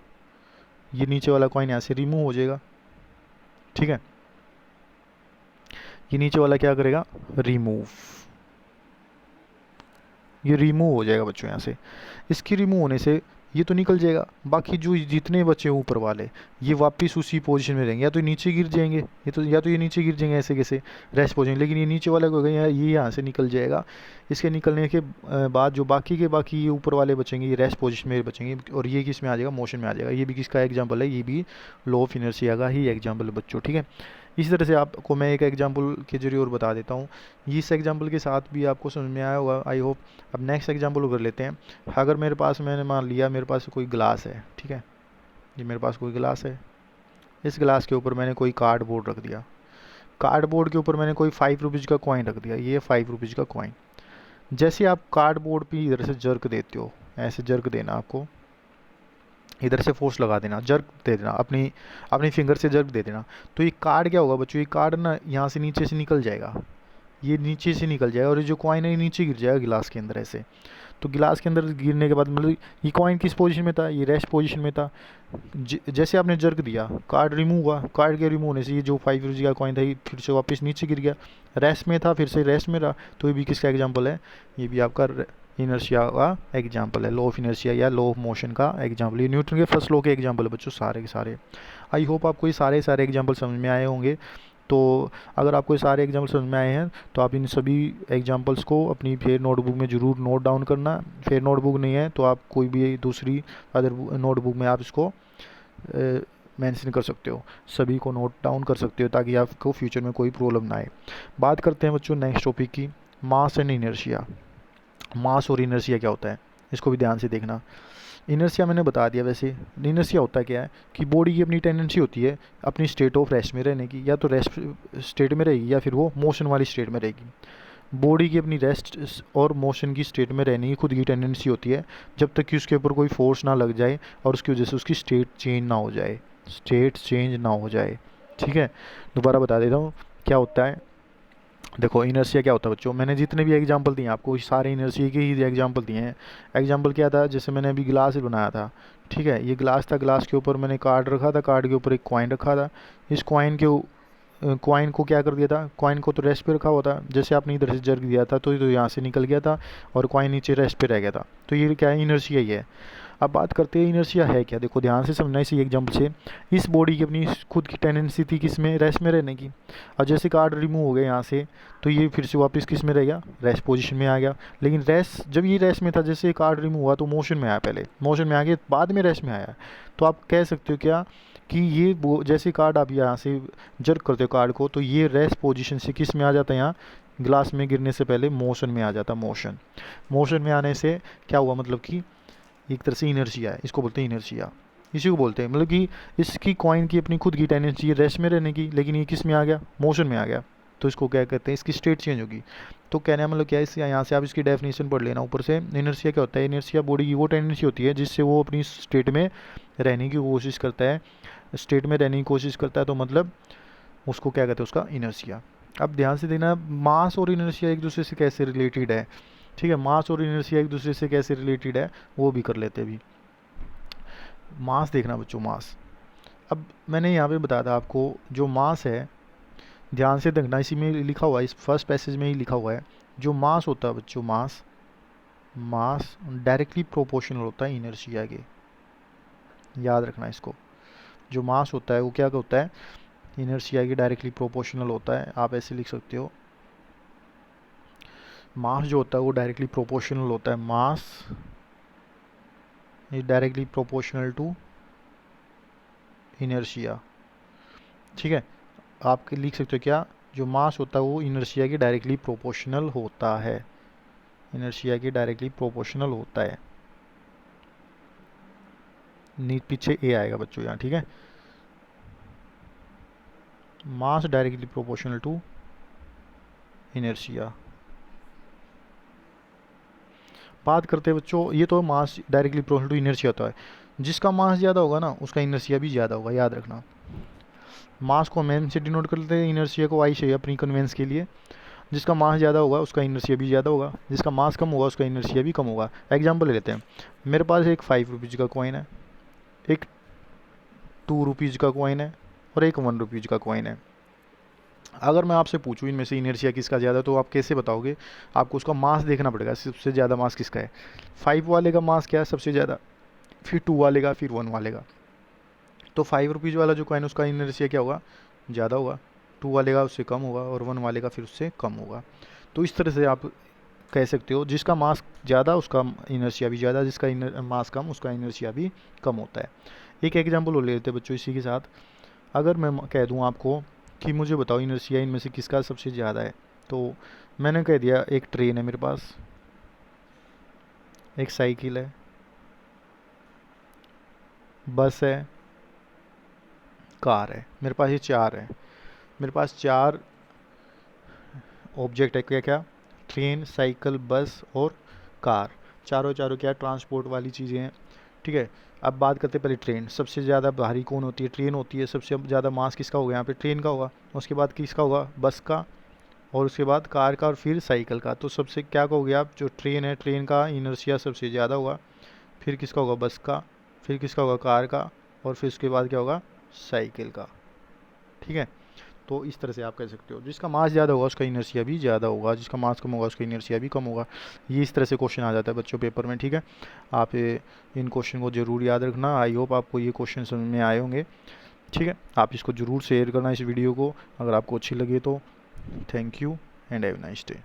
ये नीचे वाला कॉइन यहाँ से रिमूव हो जाएगा, ठीक है। ये नीचे वाला क्या करेगा, रिमूव, ये रिमूव हो जाएगा बच्चों यहाँ से। इसकी रिमूव होने से ये तो निकल जाएगा, बाकी जो जितने बचे ऊपर वाले ये वापस उसी पोजीशन में रहेंगे, या तो नीचे गिर जाएंगे, या तो ये नीचे गिर जाएंगे ऐसे कैसे, रेस्ट पोजीशन। लेकिन ये नीचे वाला को गया, ये यहाँ से निकल जाएगा। इसके निकलने के बाद जो बाकी ये ऊपर वाले बचेंगे, ये रेस्ट पोजीशन में बचेंगे, और ये किस में आ जाएगा, मोशन में आ जाएगा। ये भी किसका एग्जाम्पल है, ये भी लॉ ऑफ इनर्शिया का ही एग्जाम्पल है बच्चों, ठीक है। इसी तरह से आपको मैं एक एग्जाम्पल के जरिए और बता देता हूँ। इस एग्जाम्पल के साथ भी आपको समझ में आया होगा, आई होप। अब नेक्स्ट एग्जाम्पल कर लेते हैं। अगर मेरे पास, मैंने मान लिया मेरे पास कोई ग्लास है, ठीक है, ये मेरे पास कोई ग्लास है। इस ग्लास के ऊपर मैंने कोई कार्डबोर्ड रख दिया, कार्डबोर्ड के ऊपर मैंने कोई 5 रुपीज़ का कॉइन रख दिया, ये 5 रुपीज़ का कॉइन। जैसे आप कार्डबोर्ड पे इधर से जर्क देते हो, ऐसे जर्क देना आपको, इधर से फोर्स लगा देना, जर्क दे देना, अपनी अपनी फिंगर से जर्क दे देना। तो ये कार्ड क्या होगा बच्चों, ये कार्ड ना यहाँ से नीचे से निकल जाएगा, ये नीचे से निकल जाएगा, और ये जो कॉइन है ये नीचे गिर जाएगा गिलास के अंदर ऐसे। तो गिलास के अंदर गिरने के बाद मतलब ये कॉइन किस पोजीशन में था, ये रेस्ट पोजीशन में था। जैसे आपने जर्क दिया, कार्ड रिमूव हुआ, कार्ड के रिमूव होने से ये जो 5 रुपये का कॉइन था ये फिर से वापस नीचे गिर गया, रेस्ट में था, फिर से रेस्ट में रहा। तो ये भी किसका एग्जाम्पल है, ये भी आपका इनर्शिया का एग्जाम्पल है, लॉ ऑफ इनर्शिया या लॉ ऑफ मोशन का एग्जाम्पल। ये न्यूटन के फर्स्ट लॉ के एग्जाम्पल है बच्चों, सारे के सारे। आई होप आपको ये सारे एग्जाम्पल समझ में आए होंगे। तो अगर आपको ये सारे एग्जाम्पल समझ में आए हैं, तो आप इन सभी एग्जाम्पल्स को अपनी फेयर नोटबुक में ज़रूर नोट डाउन करना। फेयर नोटबुक नहीं है तो आप कोई भी दूसरी अदर नोटबुक में आप इसको मेंशन कर सकते हो, सभी को नोट डाउन कर सकते हो, ताकि आपको फ्यूचर में कोई प्रॉब्लम ना आए। बात करते हैं बच्चों नेक्स्ट टॉपिक की, मास एंड इनर्शिया। मास और इनर्शिया क्या होता है, इसको भी ध्यान से देखना। इनर्शिया मैंने बता दिया। वैसे इनर्शिया होता क्या है कि बॉडी की अपनी टेंडेंसी होती है अपनी स्टेट ऑफ रेस्ट में रहने की, या तो रेस्ट स्टेट में रहेगी या फिर वो मोशन वाली स्टेट में रहेगी। बॉडी की अपनी रेस्ट और मोशन की स्टेट में रहने की खुद की टेंडेंसी होती है, जब तक कि उसके ऊपर कोई फोर्स ना लग जाए और उसकी वजह से उसकी स्टेट चेंज ना हो जाए, स्टेट चेंज ना हो जाए, ठीक है। दोबारा बता देता हूँ क्या होता है। देखो इनर्शिया क्या होता है बच्चों, मैंने जितने भी एग्जांपल दिए आपको सारे इनर्शिया के ही एग्जांपल दिए हैं। एग्जांपल क्या था, जैसे मैंने अभी गिलास बनाया था, ठीक है, ये गिलास था, गिलास के ऊपर मैंने कार्ड रखा था, कार्ड के ऊपर एक कॉइन रखा था। इस कॉइन को क्या कर दिया था, कॉइन को तो रेस्ट पे रखा हुआ था, जैसे आपने इधर से जर्क दिया था तो यहाँ से निकल गया था और कॉइन नीचे रेस्ट पे रह गया था। तो ये क्या है, इनर्शिया ही है। अब बात करते हैं इनर्शिया है क्या। देखो ध्यान से समझना इसी एग्जाम्पल से। इस बॉडी की अपनी खुद की टेंडेंसी थी किस में, रेस्ट में रहने की। और जैसे कार्ड रिमूव हो गया यहाँ से, तो ये फिर से वापस किस में रह गया, रेस्ट पोजीशन में आ गया। लेकिन रेस्ट, जब ये रेस्ट में था, जैसे कार्ड रिमूव हुआ तो मोशन में आया, पहले मोशन में आ गया, बाद में रेस्ट में आया। तो आप कह सकते हो क्या कि ये जैसे कार्ड आप यहाँ से जर्क करते हो कार्ड को, तो ये रेस्ट पोजीशन से किस में आ जाता है, यहाँ ग्लास में गिरने से पहले मोशन में आ जाता। मोशन में आने से क्या हुआ, मतलब कि एक तरह से इनर्शिया है, इसको बोलते हैं इनर्शिया, इसी को बोलते हैं। मतलब कि इसकी कॉइन की अपनी खुद की टेंडेंसी है रेस्ट में रहने की, लेकिन ये किस में आ गया, मोशन में आ गया। तो इसको क्या कहते हैं, इसकी स्टेट चेंज होगी। तो कहने का मतलब क्या है, इससे यहाँ से आप इसकी डेफिनेशन पढ़ लेना ऊपर से। इनर्शिया क्या होता है, इनर्शिया बॉडी की वो टेंडेंसी होती है जिससे वो अपनी स्टेट में रहने की कोशिश करता है, स्टेट में रहने की कोशिश करता है, तो मतलब उसको क्या कहते हैं, उसका इनर्शिया। अब ध्यान से देखना, मास और इनर्शिया एक दूसरे से कैसे रिलेटेड है, ठीक है। मास और इनर्शिया एक दूसरे से कैसे रिलेटेड है वो भी कर लेते हैं अभी। मास देखना बच्चों, मास। अब मैंने यहाँ पे बताया था आपको, जो मास है, ध्यान से देखना, इसी में लिखा हुआ है, इस फर्स्ट पैसेज में ही लिखा हुआ है। जो मास होता है बच्चों, मास मास डायरेक्टली प्रोपोर्शनल होता है इनर्शिया के, याद रखना इसको। जो मास होता है वो क्या होता है, इनर्शिया के डायरेक्टली प्रोपोर्शनल होता है। आप ऐसे लिख सकते हो, मास जो होता है वो डायरेक्टली प्रोपोर्शनल होता है, mass is directly proportional to inertia, ठीक है। आप लिख सकते हो क्या, जो मास होता है वो इनर्शिया के डायरेक्टली प्रोपोर्शनल होता है, इनर्शिया के डायरेक्टली प्रोपोर्शनल होता है। पीछे ए आएगा बच्चों यहाँ, ठीक है। मास डायरेक्टली प्रोपोर्शनल टू इनर्शिया। बात करते हैं बच्चों, ये तो मास डायरेक्टली प्रोपोर्शनल टू इनर्शिया होता है। जिसका मास ज़्यादा होगा ना उसका इनर्शिया भी ज़्यादा होगा, याद रखना। मास को हम एम से डिनोट कर लेते हैं, इनर्शिया को आई से, अपनी कन्वेंस के लिए। जिसका मास ज़्यादा होगा उसका इनर्शिया भी ज़्यादा होगा, जिसका मास कम होगा उसका इनर्शिया भी कम होगा। एग्जाम्पल ले लेते हैं, मेरे पास एक 5 रुपीज़ का कॉइन है, एक 2 रुपीज़ का कॉइन है और एक 1 रुपीज़ का कॉइन है। अगर मैं आपसे पूछूं इनमें से इनर्शिया किसका ज़्यादा है, तो आप कैसे बताओगे? आपको उसका मास देखना पड़ेगा, सबसे ज़्यादा मास किसका है। 5 वाले का मास क्या है सबसे ज़्यादा, फिर 2 वाले का, फिर 1 वाले का। तो 5 रुपीज़ वाला जो कॉइन उसका इनर्शिया क्या होगा, ज़्यादा होगा। 2 वाले का उससे कम होगा और 1 वाले का फिर उससे कम होगा। तो इस तरह से आप कह सकते हो, जिसका मास ज़्यादा उसका इनर्शिया भी ज़्यादा, जिसका मास कम उसका इनर्शिया भी कम होता है। एक एग्जाम्पल और ले लेते हैं बच्चों इसी के साथ। अगर मैं कह दूँ आपको कि मुझे बताओ इनर्शिया इनमें से किसका सबसे ज़्यादा है, तो मैंने कह दिया एक ट्रेन है मेरे पास, एक साइकिल है, बस है, कार है। मेरे पास ये 4 है। मेरे पास 4 ऑब्जेक्ट है, क्या क्या, ट्रेन, साइकिल, बस और कार। चारों चारों क्या ट्रांसपोर्ट वाली चीज़ें हैं, ठीक है। अब बात करते हैं पहले ट्रेन। सबसे ज़्यादा भारी कौन होती है? ट्रेन होती है। सबसे ज़्यादा मास किसका होगा यहाँ पे? ट्रेन का होगा। उसके बाद किसका होगा? बस का। और उसके बाद कार का और फिर साइकिल का। तो सबसे क्या कहोगे आप? जो ट्रेन है, ट्रेन का इनर्शिया सबसे ज़्यादा होगा, फिर किसका होगा? बस का, फिर किसका होगा? कार का, और फिर उसके बाद क्या होगा? साइकिल का, ठीक है। तो इस तरह से आप कह सकते हो, जिसका मास ज़्यादा होगा उसका इनर्शिया भी ज़्यादा होगा, जिसका मास कम होगा उसका इनर्शिया भी कम होगा। ये इस तरह से क्वेश्चन आ जाता है बच्चों पेपर में, ठीक है। आप इन क्वेश्चन को ज़रूर याद रखना। आई होप आपको ये क्वेश्चन समझ में आए होंगे, ठीक है। आप इसको ज़रूर शेयर करना इस वीडियो को, अगर आपको अच्छी लगे तो। Thank you and have a nice day.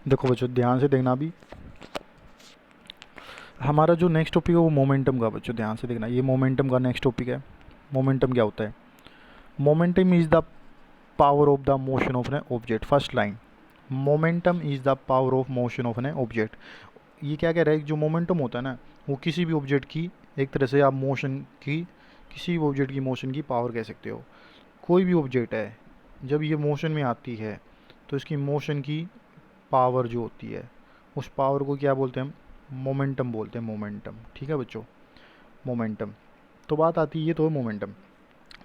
देखो बच्चों ध्यान से देखना, अभी हमारा जो नेक्स्ट टॉपिक है वो मोमेंटम का। बच्चों ध्यान से देखना, ये मोमेंटम का नेक्स्ट टॉपिक है। मोमेंटम क्या होता है? Momentum is the power of the motion of an object. First line, momentum is the power of motion of an object. ये क्या कह रहा है? जो मोमेंटम होता है ना, वो किसी भी ऑब्जेक्ट की, एक तरह से आप मोशन की, किसी भी ऑब्जेक्ट की मोशन की पावर कह सकते हो। कोई भी ऑब्जेक्ट है जब ये मोशन में आती है तो इसकी मोशन की पावर जो होती है, उस पावर को क्या बोलते हैं हम? मोमेंटम बोलते हैं, मोमेंटम, ठीक है बच्चों, मोमेंटम। तो बात आती है, ये तो है मोमेंटम,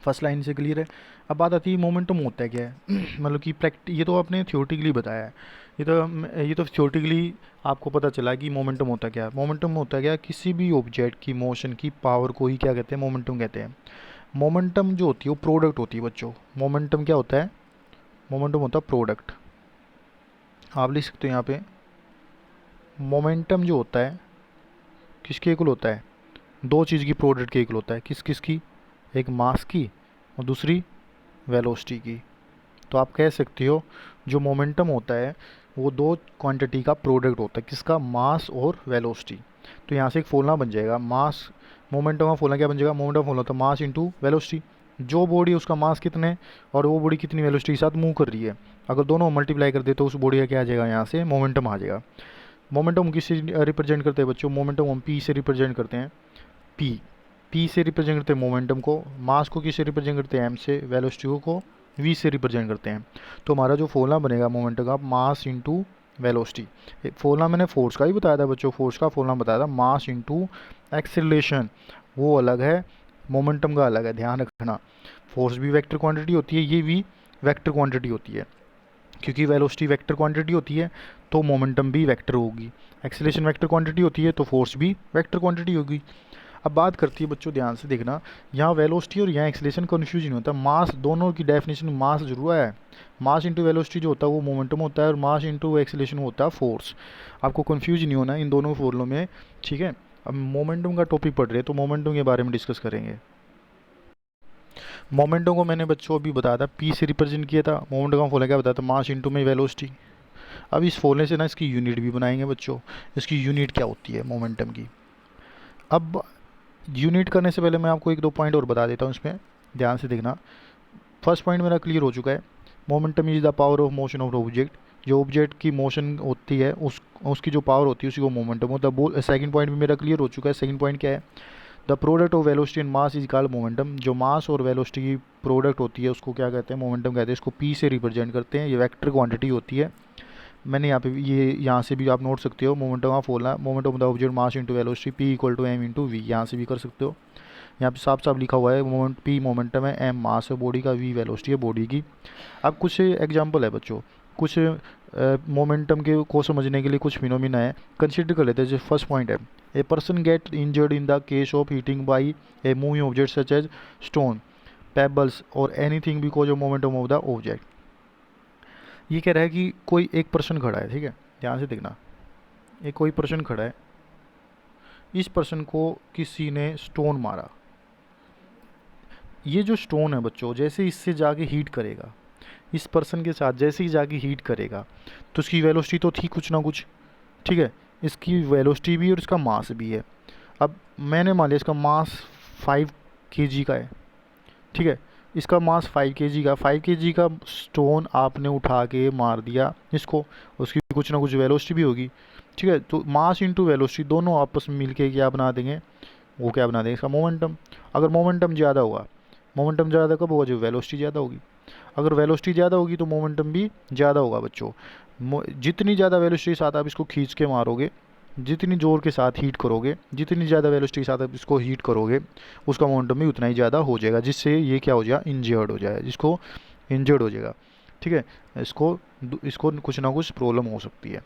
फर्स्ट लाइन से क्लियर है। अब बात आती है मोमेंटम होता है क्या है। मतलब कि ये तो आपने थ्योरेटिकली बताया है, ये तो थ्योरेटिकली आपको पता चला कि मोमेंटम होता क्या है। मोमेंटम होता क्या है? किसी भी ऑब्जेक्ट की मोशन की पावर को ही क्या कहते हैं? मोमेंटम कहते हैं। मोमेंटम जो होती है वो प्रोडक्ट होती है बच्चों। मोमेंटम क्या होता है? मोमेंटम होता है प्रोडक्ट। आप लिख सकते हो यहाँ पे, मोमेंटम जो होता है किसके इक्वल होता है? दो चीज़ की प्रोडक्ट के इक्वल होता है। किस किस की? एक मास की और दूसरी वेलोसिटी की। तो आप कह सकते हो जो मोमेंटम होता है वो दो क्वांटिटी का प्रोडक्ट होता है। किसका? मास और वेलोसिटी। तो यहाँ से एक फॉर्मूला बन जाएगा, मास, मोमेंटम का फॉर्मूला क्या बन जाएगा? मोमेंटम फॉर्मूला होता है मास इंटू वेलोसिटी। जो बॉडी उसका मास कितने और वो बॉडी कितनी वेलोसिटी के साथ मूव कर रही है, अगर दोनों मल्टीप्लाई कर दे तो उस बॉडी का क्या आ जाएगा? यहाँ से मोमेंटम आ जाएगा। मोमेंटम किससे रिप्रेजेंट करते हैं बच्चों? मोमेंटम हम पी से रिप्रेजेंट करते हैं। पी, पी से रिप्रेजेंट करते हैं मोमेंटम को। मास को किससे रिप्रेजेंट करते हैं? एम से। वेलोसिटी को वी से रिप्रेजेंट करते हैं। तो हमारा जो फॉर्मूला बनेगा मोमेंटम का, मास इंटू वेलोसिटी। फॉर्मूला मैंने फोर्स का ही बताया था बच्चों, फोर्स का फॉर्मूला बताया था मास इंटू एक्सेलरेशन, वो अलग है, मोमेंटम का अलग है, ध्यान रखना। फोर्स भी वेक्टर क्वांटिटी होती है, ये भी वेक्टर क्वांटिटी होती है। क्योंकि वेलोसिटी वेक्टर क्वांटिटी होती है तो मोमेंटम भी वेक्टर होगी, एक्सेलरेशन वेक्टर क्वांटिटी होती है तो फोर्स भी वेक्टर क्वांटिटी होगी। अब बात करती है बच्चों, ध्यान से देखना, यहाँ वेलोसिटी और यहाँ एक्सेलरेशन कन्फ्यूज नहीं होता, मास दोनों की डेफिनेशन मास जरूर है। मास इंटू वेलोसिटी जो होता है वो मोमेंटम होता है, और मास इंटू एक्सेलरेशन होता है फोर्स। आपको कन्फ्यूज नहीं होना इन दोनों फॉर्मूलों में, ठीक है। अब मोमेंटम का टॉपिक पढ़ रहे हैं तो मोमेंटम के बारे में डिस्कस करेंगे। मोमेंटम को मैंने बच्चों अभी बताया था, पी से रिप्रेजेंट किया था। मोमेंटम का फॉर्मूला क्या बताया था, मास इंटू में वेलोसिटी। अब इस फॉर्मूले से ना इसकी यूनिट भी बनाएंगे बच्चों, इसकी यूनिट क्या होती है मोमेंटम की। अब यूनिट करने से पहले मैं आपको एक दो पॉइंट और बता देता हूँ इसमें, ध्यान से देखना। फर्स्ट पॉइंट मेरा क्लियर हो चुका है, momentum is the power of motion of object. जो ऑब्जेक्ट की मोशन होती है उसकी जो पावर होती है उसी को मोमेंटम होता है। सेकंड पॉइंट भी मेरा क्लियर हो चुका है। सेकंड पॉइंट क्या है, the product of velocity and mass is called momentum. जो मास और वेलोसिटी की प्रोडक्ट होती है उसको क्या कहते हैं, मोमेंटम कहते हैं। इसको पी से रिप्रेजेंट करते हैं, ये वेक्टर क्वांटिटी होती है। मैंने यहाँ पे ये यहाँ से भी आप नोट सकते हो, मोमेंटम ऑफ बोलना, momentum of the object mass into velocity P equal to M into V, यहाँ से भी कर सकते हो। यहाँ पे साफ साफ लिखा हुआ है, मोमेंट पी मोमेंटम है, एम मास है बॉडी का, वी वेलोसिटी है बॉडी की। अब कुछ एग्जांपल है बच्चों, कुछ मोमेंटम के को समझने के लिए कुछ फिनोमिना है, कंसिडर कर लेते हैं। जो फर्स्ट पॉइंट है, a person get injured in the case of hitting by a moving object such as stone, pebbles और anything because of momentum of the object. ये कह रहा है कि कोई एक पर्सन खड़ा है, ठीक है, ध्यान से देखना, एक कोई पर्सन खड़ा है, इस पर्सन को किसी ने स्टोन मारा। ये जो स्टोन है बच्चों, जैसे इससे जाके हीट करेगा, इस पर्सन के साथ जैसे ही जाके हीट करेगा तो उसकी वेलोसिटी तो थी कुछ ना कुछ, ठीक है, इसकी वेलोसिटी भी और इसका मास भी है। अब मैंने मान लिया इसका मास 5 kg का है, ठीक है, इसका मास 5 kg का, 5 kg का स्टोन आपने उठा के मार दिया इसको, उसकी कुछ ना कुछ वेलोसिटी भी होगी, ठीक है। तो मास इंटू वेलोसिटी दोनों आपस में मिलके क्या बना देंगे, वो क्या बना देंगे, इसका मोमेंटम। अगर मोमेंटम ज़्यादा होगा, मोमेंटम ज़्यादा कब होगा, जब वेलोसिटी ज़्यादा होगी। अगर वेलोसिटी ज़्यादा होगी तो मोमेंटम भी ज़्यादा होगा बच्चों। जितनी ज़्यादा वेलोसिटी के साथ आप इसको खींच के मारोगे, जितनी ज़ोर के साथ हीट करोगे, जितनी ज़्यादा वेलोसिटी के साथ आप इसको हीट करोगे, उसका मोमेंटम भी उतना ही ज़्यादा हो जाएगा, जिससे ये क्या हो जाएगा, इंजर्ड हो जाएगा, जिसको इंजर्ड हो जाएगा, ठीक है। इसको इसको कुछ ना कुछ प्रॉब्लम हो सकती है।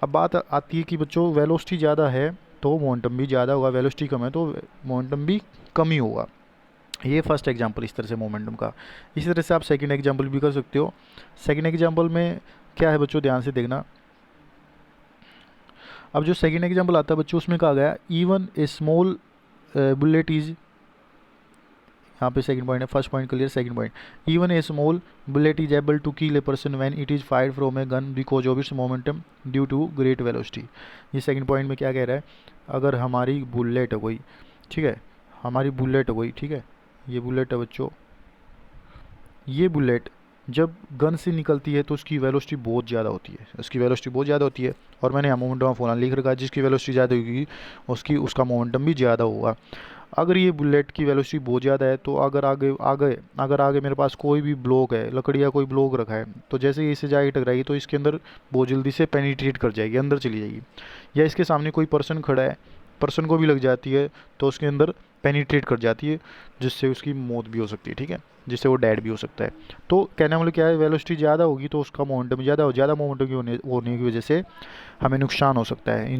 अब बात आती है कि बच्चों वेलोसिटी ज़्यादा है तो मोमेंटम भी ज़्यादा होगा, वेलोसिटी कम है तो मोमेंटम भी कम ही होगा। ये फर्स्ट एग्जांपल इस तरह से मोमेंटम का। इसी तरह से आप सेकंड एग्जांपल भी कर सकते हो। सेकंड एग्जांपल में क्या है बच्चों, ध्यान से देखना। अब जो सेकंड एग्जांपल आता है बच्चों, उसमें कहा गया even a small bullet is, यहाँ पे सेकंड पॉइंट है, first point clear, second point, even a small bullet is able to kill a person when it is fired from a gun because of its momentum due to great velocity. ये सेकंड पॉइंट में क्या कह रहा है, अगर हमारी बुलेट है कोई, ठीक है, हमारी बुलेट है कोई, ठीक है, ये बुलेट है बच्चों, ये बुलेट जब गन से निकलती है तो उसकी वेलोसिटी बहुत ज़्यादा होती है, उसकी वेलोसिटी बहुत ज़्यादा होती है। और मैंने यहाँ मोमेंटम ऑफ लिख रखा है, जिसकी वेलोसिटी ज़्यादा होगी उसका मोमेंटम भी ज़्यादा होगा। अगर ये बुलेट की वेलोसिटी बहुत ज़्यादा है तो अगर आगे मेरे पास कोई भी ब्लॉक है, लकड़ी या कोई ब्लॉक रखा है, तो जैसे ही इससे जाके टकराएगी तो इसके अंदर बहुत जल्दी से पेनिट्रेट कर जाएगी, अंदर चली जाएगी। या इसके सामने कोई पर्सन खड़ा है, पर्सन को भी लग जाती है तो उसके अंदर पेनिट्रेट कर जाती है, जिससे उसकी मौत भी हो सकती है, ठीक है, जिससे वो डेड भी हो सकता है। तो कहने वाले क्या है, वेलोसिटी ज़्यादा होगी तो उसका मोमेंटम ज़्यादा मोमेंटम की होने की वजह से हमें नुकसान हो सकता है,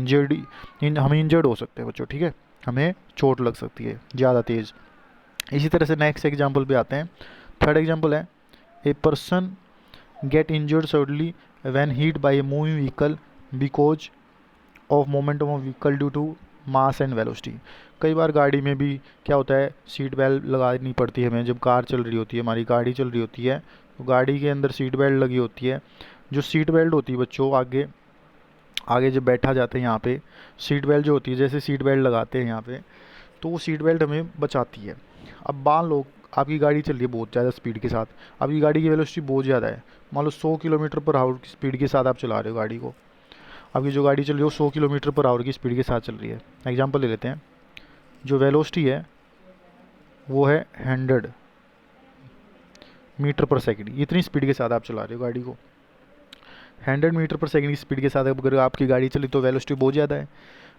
हम इंजर्ड हो सकते हैं बच्चों, ठीक है, हमें चोट लग सकती है ज़्यादा तेज़। इसी तरह से नेक्स्ट एग्जाम्पल पे आते हैं। थर्ड एग्जाम्पल है, a person get injured suddenly when hit by a moving vehicle because of momentum of vehicle due to mass and velocity. कई बार गाड़ी में भी क्या होता है, सीट बेल्ट लगानी पड़ती है हमें, जब कार चल रही होती है, हमारी गाड़ी चल रही होती है तो गाड़ी के अंदर सीट बेल्ट लगी होती है। जो सीट बेल्ट होती है बच्चों, आगे आगे जब बैठा जाते हैं यहाँ पे, सीट बेल्ट जो होती है, जैसे सीट बेल्ट लगाते हैं यहाँ पे तो वो सीट बेल्ट हमें बचाती है। अब मान लो आपकी गाड़ी चल रही है बहुत ज़्यादा स्पीड के साथ, आपकी गाड़ी की वेलोसिटी बहुत ज़्यादा है, मान लो 100 किलोमीटर पर आवर की स्पीड के साथ आप चला रहे हो गाड़ी को, आपकी जो गाड़ी चल रही है वो 100 किलोमीटर पर आवर की स्पीड के साथ चल रही है। एग्जाम्पल ले लेते हैं, जो वेलोसिटी है वो है 100 मीटर पर सेकंड, इतनी स्पीड के साथ आप चला रहे हो गाड़ी को, 100 मीटर पर सेकंड की स्पीड के साथ अगर आपकी गाड़ी चली तो वेलोसिटी बहुत ज़्यादा है।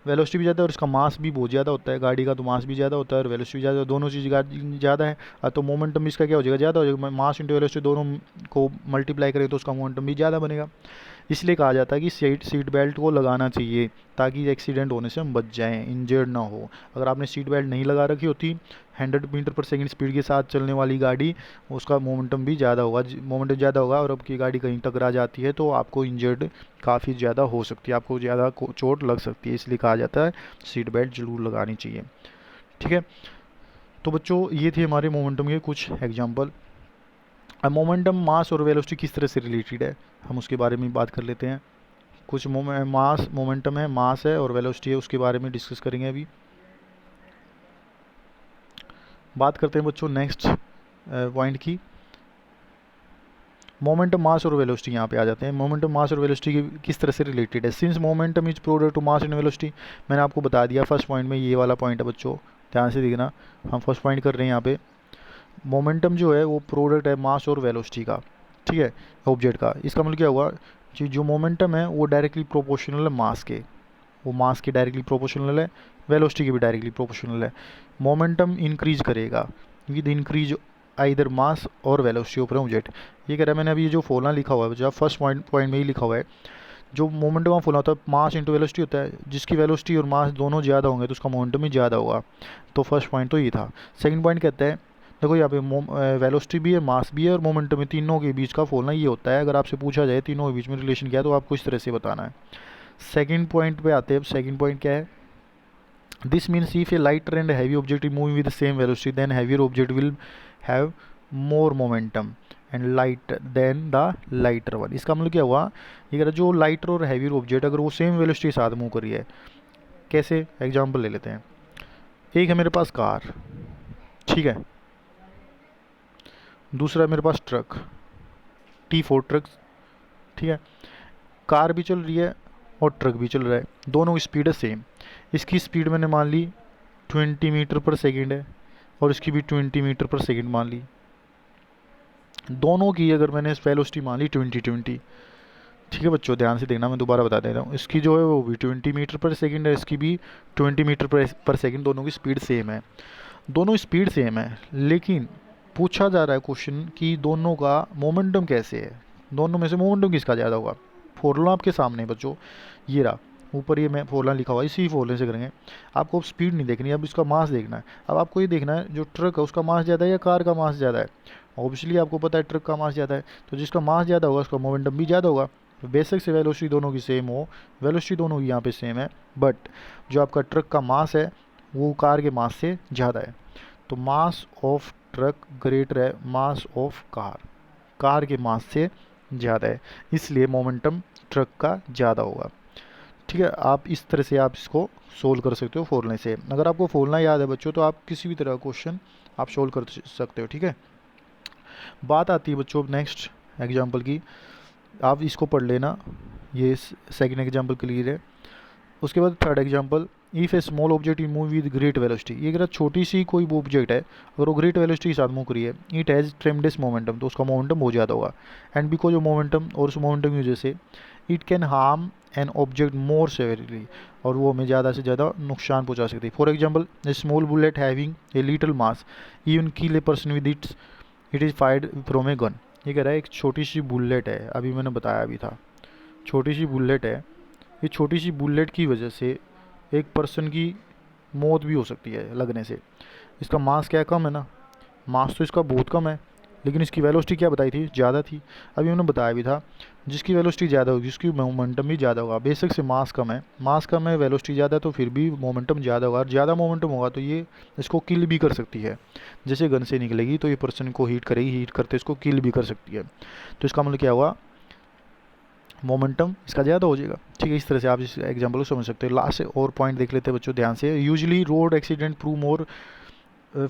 वेलोसिटी भी ज़्यादा है और इसका मास भी बहुत ज़्यादा होता है, गाड़ी का तो मास भी ज़्यादा होता है और वेलोसिटी भी ज़्यादा, दोनों चीज़ गाड़ी ज़्यादा है, तो मोमेंटम इसका क्या हो जाएगा, ज़्यादा हो जाएगा। मास इंटू वेलोसिटी दोनों को मल्टीप्लाई करें तो उसका मोमेंटम भी ज़्यादा बनेगा। इसलिए कहा जाता है कि सीट बेल्ट को लगाना चाहिए ताकि एक्सीडेंट होने से हम बच जाएं, इंजर्ड ना हो। अगर आपने सीट बेल्ट नहीं लगा रखी होती, 100 मीटर पर सेकंड स्पीड के साथ चलने वाली गाड़ी, उसका मोमेंटम भी ज़्यादा होगा, मोमेंटम ज़्यादा होगा और आपकी गाड़ी कहीं टकरा जाती है तो आपको इंजर्ड काफ़ी ज़्यादा हो सकती है, आपको ज़्यादा चोट लग सकती है। इसलिए कहा जाता है सीट बेल्ट जरूर लगानी चाहिए। ठीक है, तो बच्चों ये थे हमारे मोमेंटम के कुछ एग्जाम्पल। अब मोमेंटम, मास और वेलोसिटी किस तरह से रिलेटेड है, हम उसके बारे में बात कर लेते हैं। कुछ मास मोमेंटम है, मास है और वेलोसिटी है, उसके बारे में डिस्कस करेंगे अभी। बात करते हैं बच्चों नेक्स्ट पॉइंट की। मोमेंटम, मास और वेलोसिटी यहाँ पे आ जाते हैं। मोमेंटम, मास और वेलोसिटी किस तरह से रिलेटेड है। Since momentum is product to mass and velocity, मैंने आपको बता दिया फर्स्ट पॉइंट में, ये वाला पॉइंट है बच्चों, ध्यान से देखना। हम फर्स्ट पॉइंट कर रहे हैं यहाँ पे, मोमेंटम जो है वो प्रोडक्ट है मास और वेलोसिटी का, ठीक है, ऑब्जेक्ट का। इसका मतलब क्या हुआ कि जो मोमेंटम है वो डायरेक्टली प्रोपोर्शनल है मास के, वो मास के डायरेक्टली प्रोपोर्शनल है, वेलोसिटी के भी डायरेक्टली प्रोपोर्शनल है। मोमेंटम इंक्रीज करेगा विद इंक्रीज आइदर मास और वेलोसिटी ऑफ ऑब्जेक्ट। ये कह रहा है मैंने अभी ये जो फॉर्मूला लिखा हुआ है, जब फर्स्ट पॉइंट में ही लिखा हुआ है, जो मोमेंटम का फॉर्मूला होता है मास इंटू वेलोसिटी होता है, जिसकी वेलोसिटी और मास दोनों ज़्यादा होंगे तो उसका मोमेंटम ही ज़्यादा होगा। तो फर्स्ट पॉइंट तो ये था। सेकंड पॉइंट कहता है, देखो यहाँ पे वेलोसिटी भी है, मास भी है और मोमेंटम है, तीनों के बीच का फॉर्मूला ये होता है। अगर आपसे पूछा जाए तीनों के बीच में रिलेशन क्या है तो आपको इस तरह से बताना है। सेकंड पॉइंट पे आते हैं। सेकंड पॉइंट क्या है, this means if a lighter and heavy object is moving with the same velocity then heavier object will have more momentum and light than the lighter one. इसका मतलब क्या हुआ, ये कह रहा जो लाइटर और हैवियर ऑब्जेक्ट अगर वो सेम वेलोसिटी के साथ मूव कर रही है, कैसे, एग्जाम्पल ले लेते हैं। एक है मेरे पास कार, ठीक है, दूसरा है मेरे पास ट्रक, T4 ट्रक, ठीक है। कार भी चल रही है और ट्रक भी चल रहा है, दोनों की स्पीड है सेम। इसकी स्पीड मैंने मान ली 20 मीटर पर सेकेंड है और इसकी भी 20 मीटर पर सेकेंड मान ली। दोनों की अगर मैंने वेलोसिटी मान ली 20, ठीक है बच्चों, ध्यान से देखना, मैं दोबारा बता देता हूँ। इसकी जो है वो भी 20 मीटर पर सेकेंड है, इसकी भी 20 मीटर पर सेकेंड, दोनों की स्पीड सेम है। दोनों स्पीड सेम है, लेकिन पूछा जा रहा है क्वेश्चन कि दोनों का मोमेंटम कैसे है, दोनों में से मोमेंटम किसका ज़्यादा होगा। फॉर्मूला आपके सामने है बच्चों, ये रहा ऊपर, ये मैं फॉर्मूला लिखा हुआ है, इसी फॉर्मूले से करेंगे। आपको अब स्पीड नहीं देखनी, अब इसका मास देखना है। अब आपको ये देखना है जो ट्रक है उसका मास ज़्यादा है या कार का मास ज़्यादा है। ऑब्वियसली आपको पता है ट्रक का मास ज़्यादा है, तो जिसका मास ज़्यादा होगा उसका मोमेंटम भी ज़्यादा होगा। तो बेशक से वेलोसिटी दोनों की सेम हो, वेलोसिटी दोनों की यहाँ पे सेम है, बट जो आपका ट्रक का मास है वो कार के मास से ज़्यादा है। तो मास ऑफ ट्रक ग्रेटर है मास ऑफ कार, कार के मास से ज़्यादा है, इसलिए मोमेंटम ट्रक का ज़्यादा होगा। ठीक है, आप इस तरह से आप इसको सोल्व कर सकते हो फॉर्मूले से। अगर आपको फॉर्मूला याद है बच्चों तो आप किसी भी तरह का क्वेश्चन आप सोल्व कर सकते हो। ठीक है, बात आती है बच्चों नेक्स्ट एग्जांपल की, आप इसको पढ़ लेना, ये सेकंड एग्जांपल क्लियर है। उसके बाद third example, if A small object is move with great velocity. ये अगर छोटी सी कोई ऑब्जेक्ट है अगर वो ग्रेट वेलोसिटी के साथ मूव करी है, इट हैज़ ट्रेमेंडस मोमेंटम, तो उसका मोमेंटम बहुत ज़्यादा होगा। एंड बिकॉज ऑफ मोमेंटम, और उस मोमेंटम की वजह से it can harm an object more severally, और वो हमें ज़्यादा से ज़्यादा नुकसान पहुँचा सकती है। For example, A small bullet having a little mass even kill a person with it is fired from a gun. ये कह रहा है एक छोटी सी बुलेट है, अभी मैंने बताया भी था, छोटी सी बुलेट है, ये छोटी सी बुलेट की वजह से एक पर्सन की मौत भी हो सकती है लगने से। इसका मास क्या कम है ना, मास तो इसका बहुत कम है, लेकिन इसकी वेलोसिटी क्या बताई थी, ज़्यादा थी। अभी मैंने बताया भी था, जिसकी वेलोसिटी ज़्यादा होगी उसकी मोमेंटम भी ज़्यादा होगा। बेशक से मास कम है, मास कम है, वेलोसिटी ज़्यादा है, तो फिर भी मोमेंटम ज़्यादा होगा। और ज़्यादा मोमेंटम होगा तो ये इसको किल भी कर सकती है, जैसे गन से निकलेगी तो ये पर्सन को हीट करेगी, हीट करते इसको किल भी कर सकती है। तो इसका मतलब क्या हुआ, मोमेंटम इसका ज़्यादा हो जाएगा। ठीक है, इस तरह से आप इस एग्जांपल को समझ सकते हो। लास्ट और पॉइंट देख लेते हैं बच्चों ध्यान से। Usually road accident prove more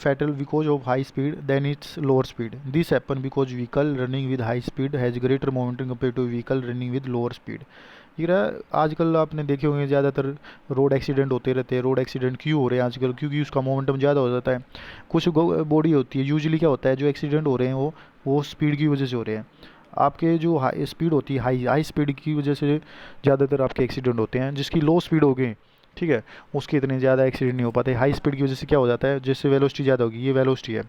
fatal because of high speed than its lower speed. This happen because vehicle running with high speed has greater momentum compared to vehicle running with lower speed. ये रहा, आजकल आपने देखे होंगे ज़्यादातर रोड एक्सीडेंट होते रहते हैं। रोड एक्सीडेंट क्यों हो रहे हैं आजकल, क्योंकि उसका मोमेंटम ज़्यादा हो जाता है। कुछ बॉडी होती है, यूजुअली क्या होता है जो एक्सीडेंट हो रहे हैं वो स्पीड की वजह से हो रहे हैं। आपके जो हाई स्पीड होती है, हाई स्पीड की वजह से ज़्यादातर आपके एक्सीडेंट होते हैं। जिसकी लो स्पीड हो गई ठीक है, उसके इतने ज़्यादा एक्सीडेंट नहीं हो पाते। हाई स्पीड की वजह से क्या हो जाता है, जिससे वेलोसिटी ज़्यादा होगी, ये वेलोसिटी है।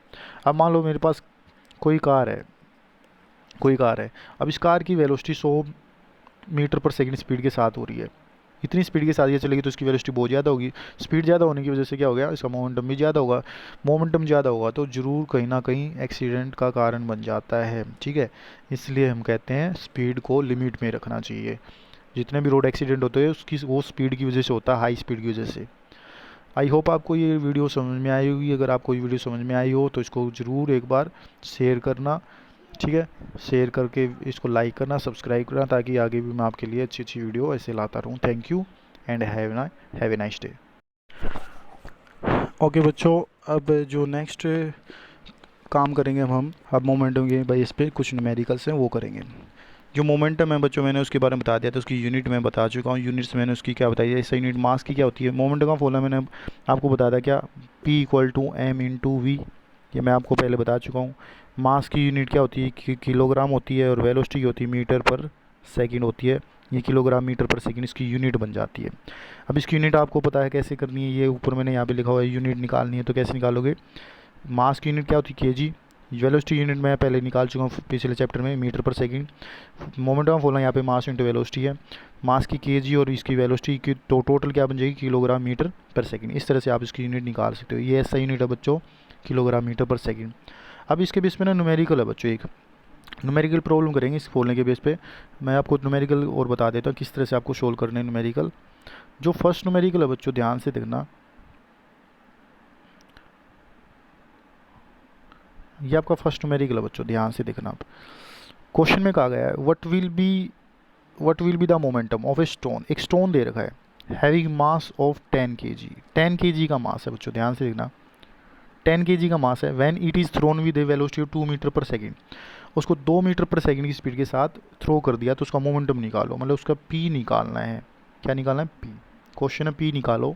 अब मान लो मेरे पास कोई कार है, कोई कार है, अब इस कार की velocity 100 metre per second speed के साथ हो रही है। इतनी स्पीड के साथ ये चलेगी तो इसकी वेलोसिटी बहुत ज़्यादा होगी। स्पीड ज़्यादा होने की वजह से क्या हो गया, इसका मोमेंटम भी ज़्यादा होगा। मोमेंटम ज़्यादा होगा तो ज़रूर कहीं ना कहीं एक्सीडेंट का कारण बन जाता है। ठीक है, इसलिए हम कहते हैं स्पीड को लिमिट में रखना चाहिए। जितने भी रोड एक्सीडेंट होते हैं उसकी वो स्पीड की वजह से होता है, हाई स्पीड की वजह से। आई होप आपको ये वीडियो समझ में आई होगी। अगर आपको ये वीडियो समझ में आई हो तो इसको ज़रूर एक बार शेयर करना। ठीक है, शेयर करके इसको लाइक करना, सब्सक्राइब करना, ताकि आगे भी मैं आपके लिए अच्छी अच्छी वीडियो ऐसे लाता रहूँ। Thank you and have a nice day. Okay बच्चों, अब जो नेक्स्ट काम करेंगे हम अब मोमेंटम के बेस पे कुछ न्यूमेरिकल्स हैं वो करेंगे। जो मोमेंटम है बच्चों, मैंने उसके बारे में बता दिया था, उसकी यूनिट मैं बता चुका हूँ। यूनिट्स मैंने उसकी क्या बताई है, इससे यूनिट मास की क्या होती है। मोमेंटम का फॉर्मूला मैंने आपको बताया था क्या, P equal to M into V, ये मैं आपको पहले बता चुका हूँ। मास की यूनिट क्या होती है, किलोग्राम होती है, और वेलोसिटी होती है मीटर पर सेकेंड होती है। ये किलोग्राम मीटर पर सेकेंड इसकी यूनिट बन जाती है। अब इसकी यूनिट आपको पता है कैसे करनी है, ये ऊपर मैंने यहाँ पे लिखा हुआ है। यूनिट निकालनी है तो कैसे निकालोगे, मास की यूनिट क्या होती है केजी, वेलोसिटी यूनिट मैं पहले निकाल चुका हूँ पिछले चैप्टर में, metre per second. Momentum of बोलना यहाँ पे मास इंटू वेलोसिटी है, मास की केजी और इसकी वेलोसिटी की तो टोटल क्या बन जाएगी, किलोग्राम मीटर पर सेकंड। इस तरह से आप इसकी यूनिट निकाल सकते हो। ये ऐसा यूनिट है बच्चों, किलोग्राम मीटर पर सेकंड। अब इसके बेस पे ना न्यूमेरिकल है बच्चों, एक न्यूमेरिकल प्रॉब्लम करेंगे इस बोलने के बेस पे। मैं आपको न्यूमेरिकल और बता देता हूँ किस तरह से आपको सोल्व करने हैं न्यूमेरिकल। जो फर्स्ट न्यूमेरिकल है बच्चों, ध्यान से देखना, ये आपका फर्स्ट न्यूमेरिकल है बच्चों, ध्यान से देखना। आप क्वेश्चन में कहा गया है what will be the momentum of a stone. एक स्टोन दे रखा है having mass of 10 kg, 10 kg का मास है बच्चों, ध्यान से देखना। 10 kg का मास है, when it is thrown with a velocity of 2 metre per second. उसको 2 मीटर पर सेकंड की स्पीड के साथ थ्रो कर दिया तो उसका मोमेंटम निकालो, मतलब उसका पी निकालना है। क्या निकालना है, पी। क्वेश्चन है पी निकालो।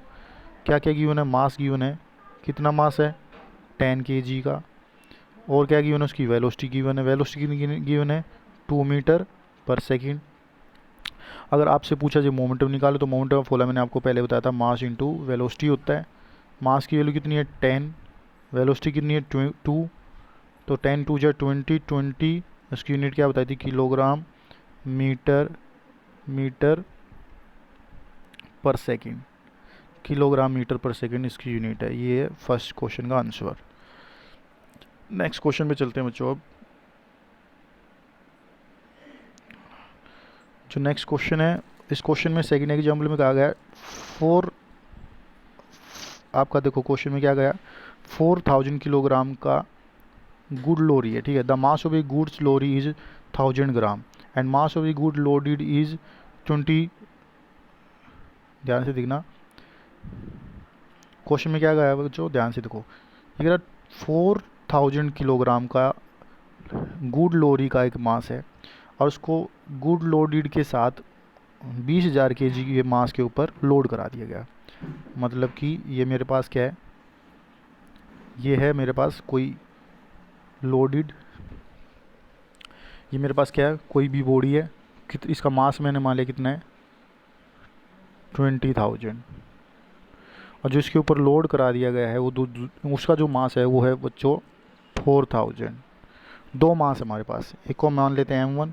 क्या क्या गिवन है, मास गिवन है, कितना मास है 10 kg का, और क्या गिवन है उसकी वेलोसिटी गिवन है, वेलोसिटी गिवन है 2 मीटर पर सेकंड। अगर आपसे पूछा जाए मोमेंटम निकालो तो मोमेंटम का फॉर्मूला मैंने आपको पहले बताया था, मास इंटू वेलोसिटी होता है। मास की वैल्यू कितनी है 10, वेलोसिटी कितनी है 2, तो 10 टू जा 20, 20 इसकी यूनिट क्या बताई थी, kilogram metre per second. Kilogram metre per second इसकी यूनिट है। ये फर्स्ट क्वेश्चन का आंसर। नेक्स्ट क्वेश्चन पे चलते हैं बच्चों। अब जो नेक्स्ट क्वेश्चन है, इस क्वेश्चन में सेकंड एग्जाम्पल में कहा गया है आपका देखो क्वेश्चन में क्या गया, 4000 किलोग्राम का गुड लोरी है। ठीक है, the mass of a goods lorry is 1000 gram and mass of a good loaded is 20। ध्यान से देखना क्वेश्चन में क्या गया है बच्चों, ध्यान से देखो। ये 4000 किलोग्राम का गुड लोरी का एक मास है, और उसको गुड लोडेड के साथ 20,000 kg के मास के ऊपर लोड करा दिया गया। मतलब कि ये मेरे पास क्या है, ये है मेरे पास कोई लोडेड, ये मेरे पास क्या है कोई भी बॉडी है, इसका मास मैंने मान लिया कितना है 20,000, और जो इसके ऊपर लोड करा दिया गया है वो उसका जो मास है वो है बच्चों 4000। दो मास हमारे पास, एक को मान लेते हैं M1,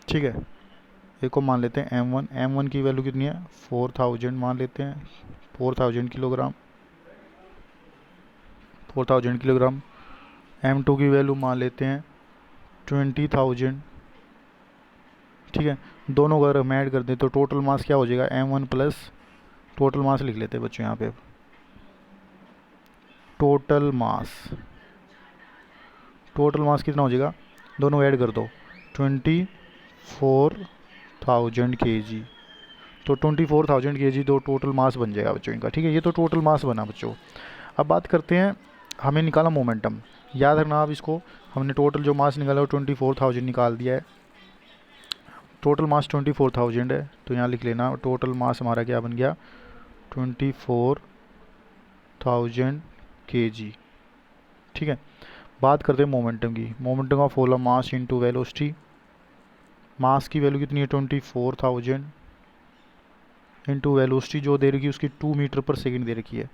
ठीक है, एक को मान लेते हैं M1। M1 की वैल्यू कितनी है 4000 मान लेते हैं, 4000 किलोग्राम, 4000 किलोग्राम। M2 की वैल्यू मान लेते हैं 20,000। ठीक है, दोनों को अगर हम ऐड कर दें तो टोटल मास क्या हो जाएगा M1 प्लस, टोटल मास लिख लेते हैं बच्चों यहाँ पे, टोटल मास कितना हो जाएगा, दोनों ऐड कर दो 24,000 kg। तो 24,000 kg दो टोटल मास बन जाएगा बच्चों इनका। ठीक है, ये तो टोटल मास बना बच्चों। अब बात करते हैं, हमें निकाला मोमेंटम। याद रखना आप इसको, हमने टोटल जो मास निकाला वो 24,000 निकाल दिया है। टोटल मास 24,000 है तो यहाँ लिख लेना, टोटल मास हमारा क्या बन गया 24,000 kg। ठीक है, बात करते हैं मोमेंटम की। मोमेंटम का फॉर्मूला मास इंटू वेलोसिटी। मास की वैल्यू कितनी है 24,000, इंटू वेलोसिटी जो दे रखी है उसकी 2 मीटर पर सेकेंड दे रखी है,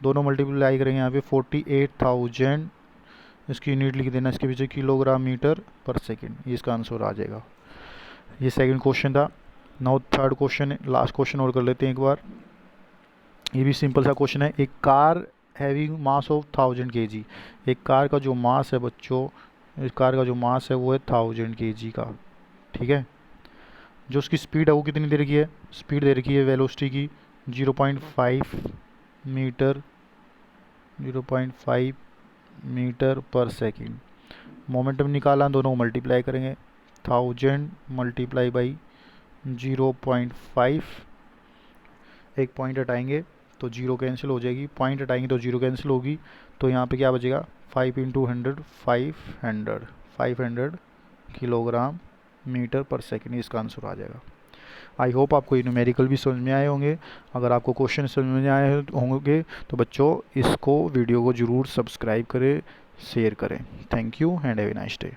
दोनों मल्टीप्लाई करेंगे यहाँ पे 48,000, इसकी यूनिट लिख देना इसके पीछे किलोग्राम मीटर पर सेकेंड, ये इसका आंसर आ जाएगा। ये सेकंड क्वेश्चन था। Now third question, last question और कर लेते हैं एक बार। ये भी सिंपल सा क्वेश्चन है। एक car having mass of 1000 kg, एक कार का जो मास है बच्चों, इस कार का जो मास है वो है 1000 kg का, ठीक है। जो उसकी स्पीड है वो कितनी दे रखी है, स्पीड दे रखी है वेलोसिटी की 0.5 मीटर 0.5 मीटर पर सेकेंड। मोमेंटम निकाला, दोनों मल्टीप्लाई करेंगे, 1000 मल्टीप्लाई बाई 0.5, एक पॉइंट हटाएंगे तो जीरो कैंसिल हो जाएगी, पॉइंट हटाएंगे तो जीरो कैंसिल होगी, तो यहाँ पे क्या बचेगा 5 इंटू 100 500 किलोग्राम मीटर पर सेकेंड, इसका आंसर आ जाएगा। आई होप आपको ये न्यूमेरिकल भी समझ में आए होंगे। अगर आपको क्वेश्चन समझ में आए होंगे तो बच्चों इसको वीडियो को ज़रूर सब्सक्राइब करें, शेयर करें। Thank you and have a nice day.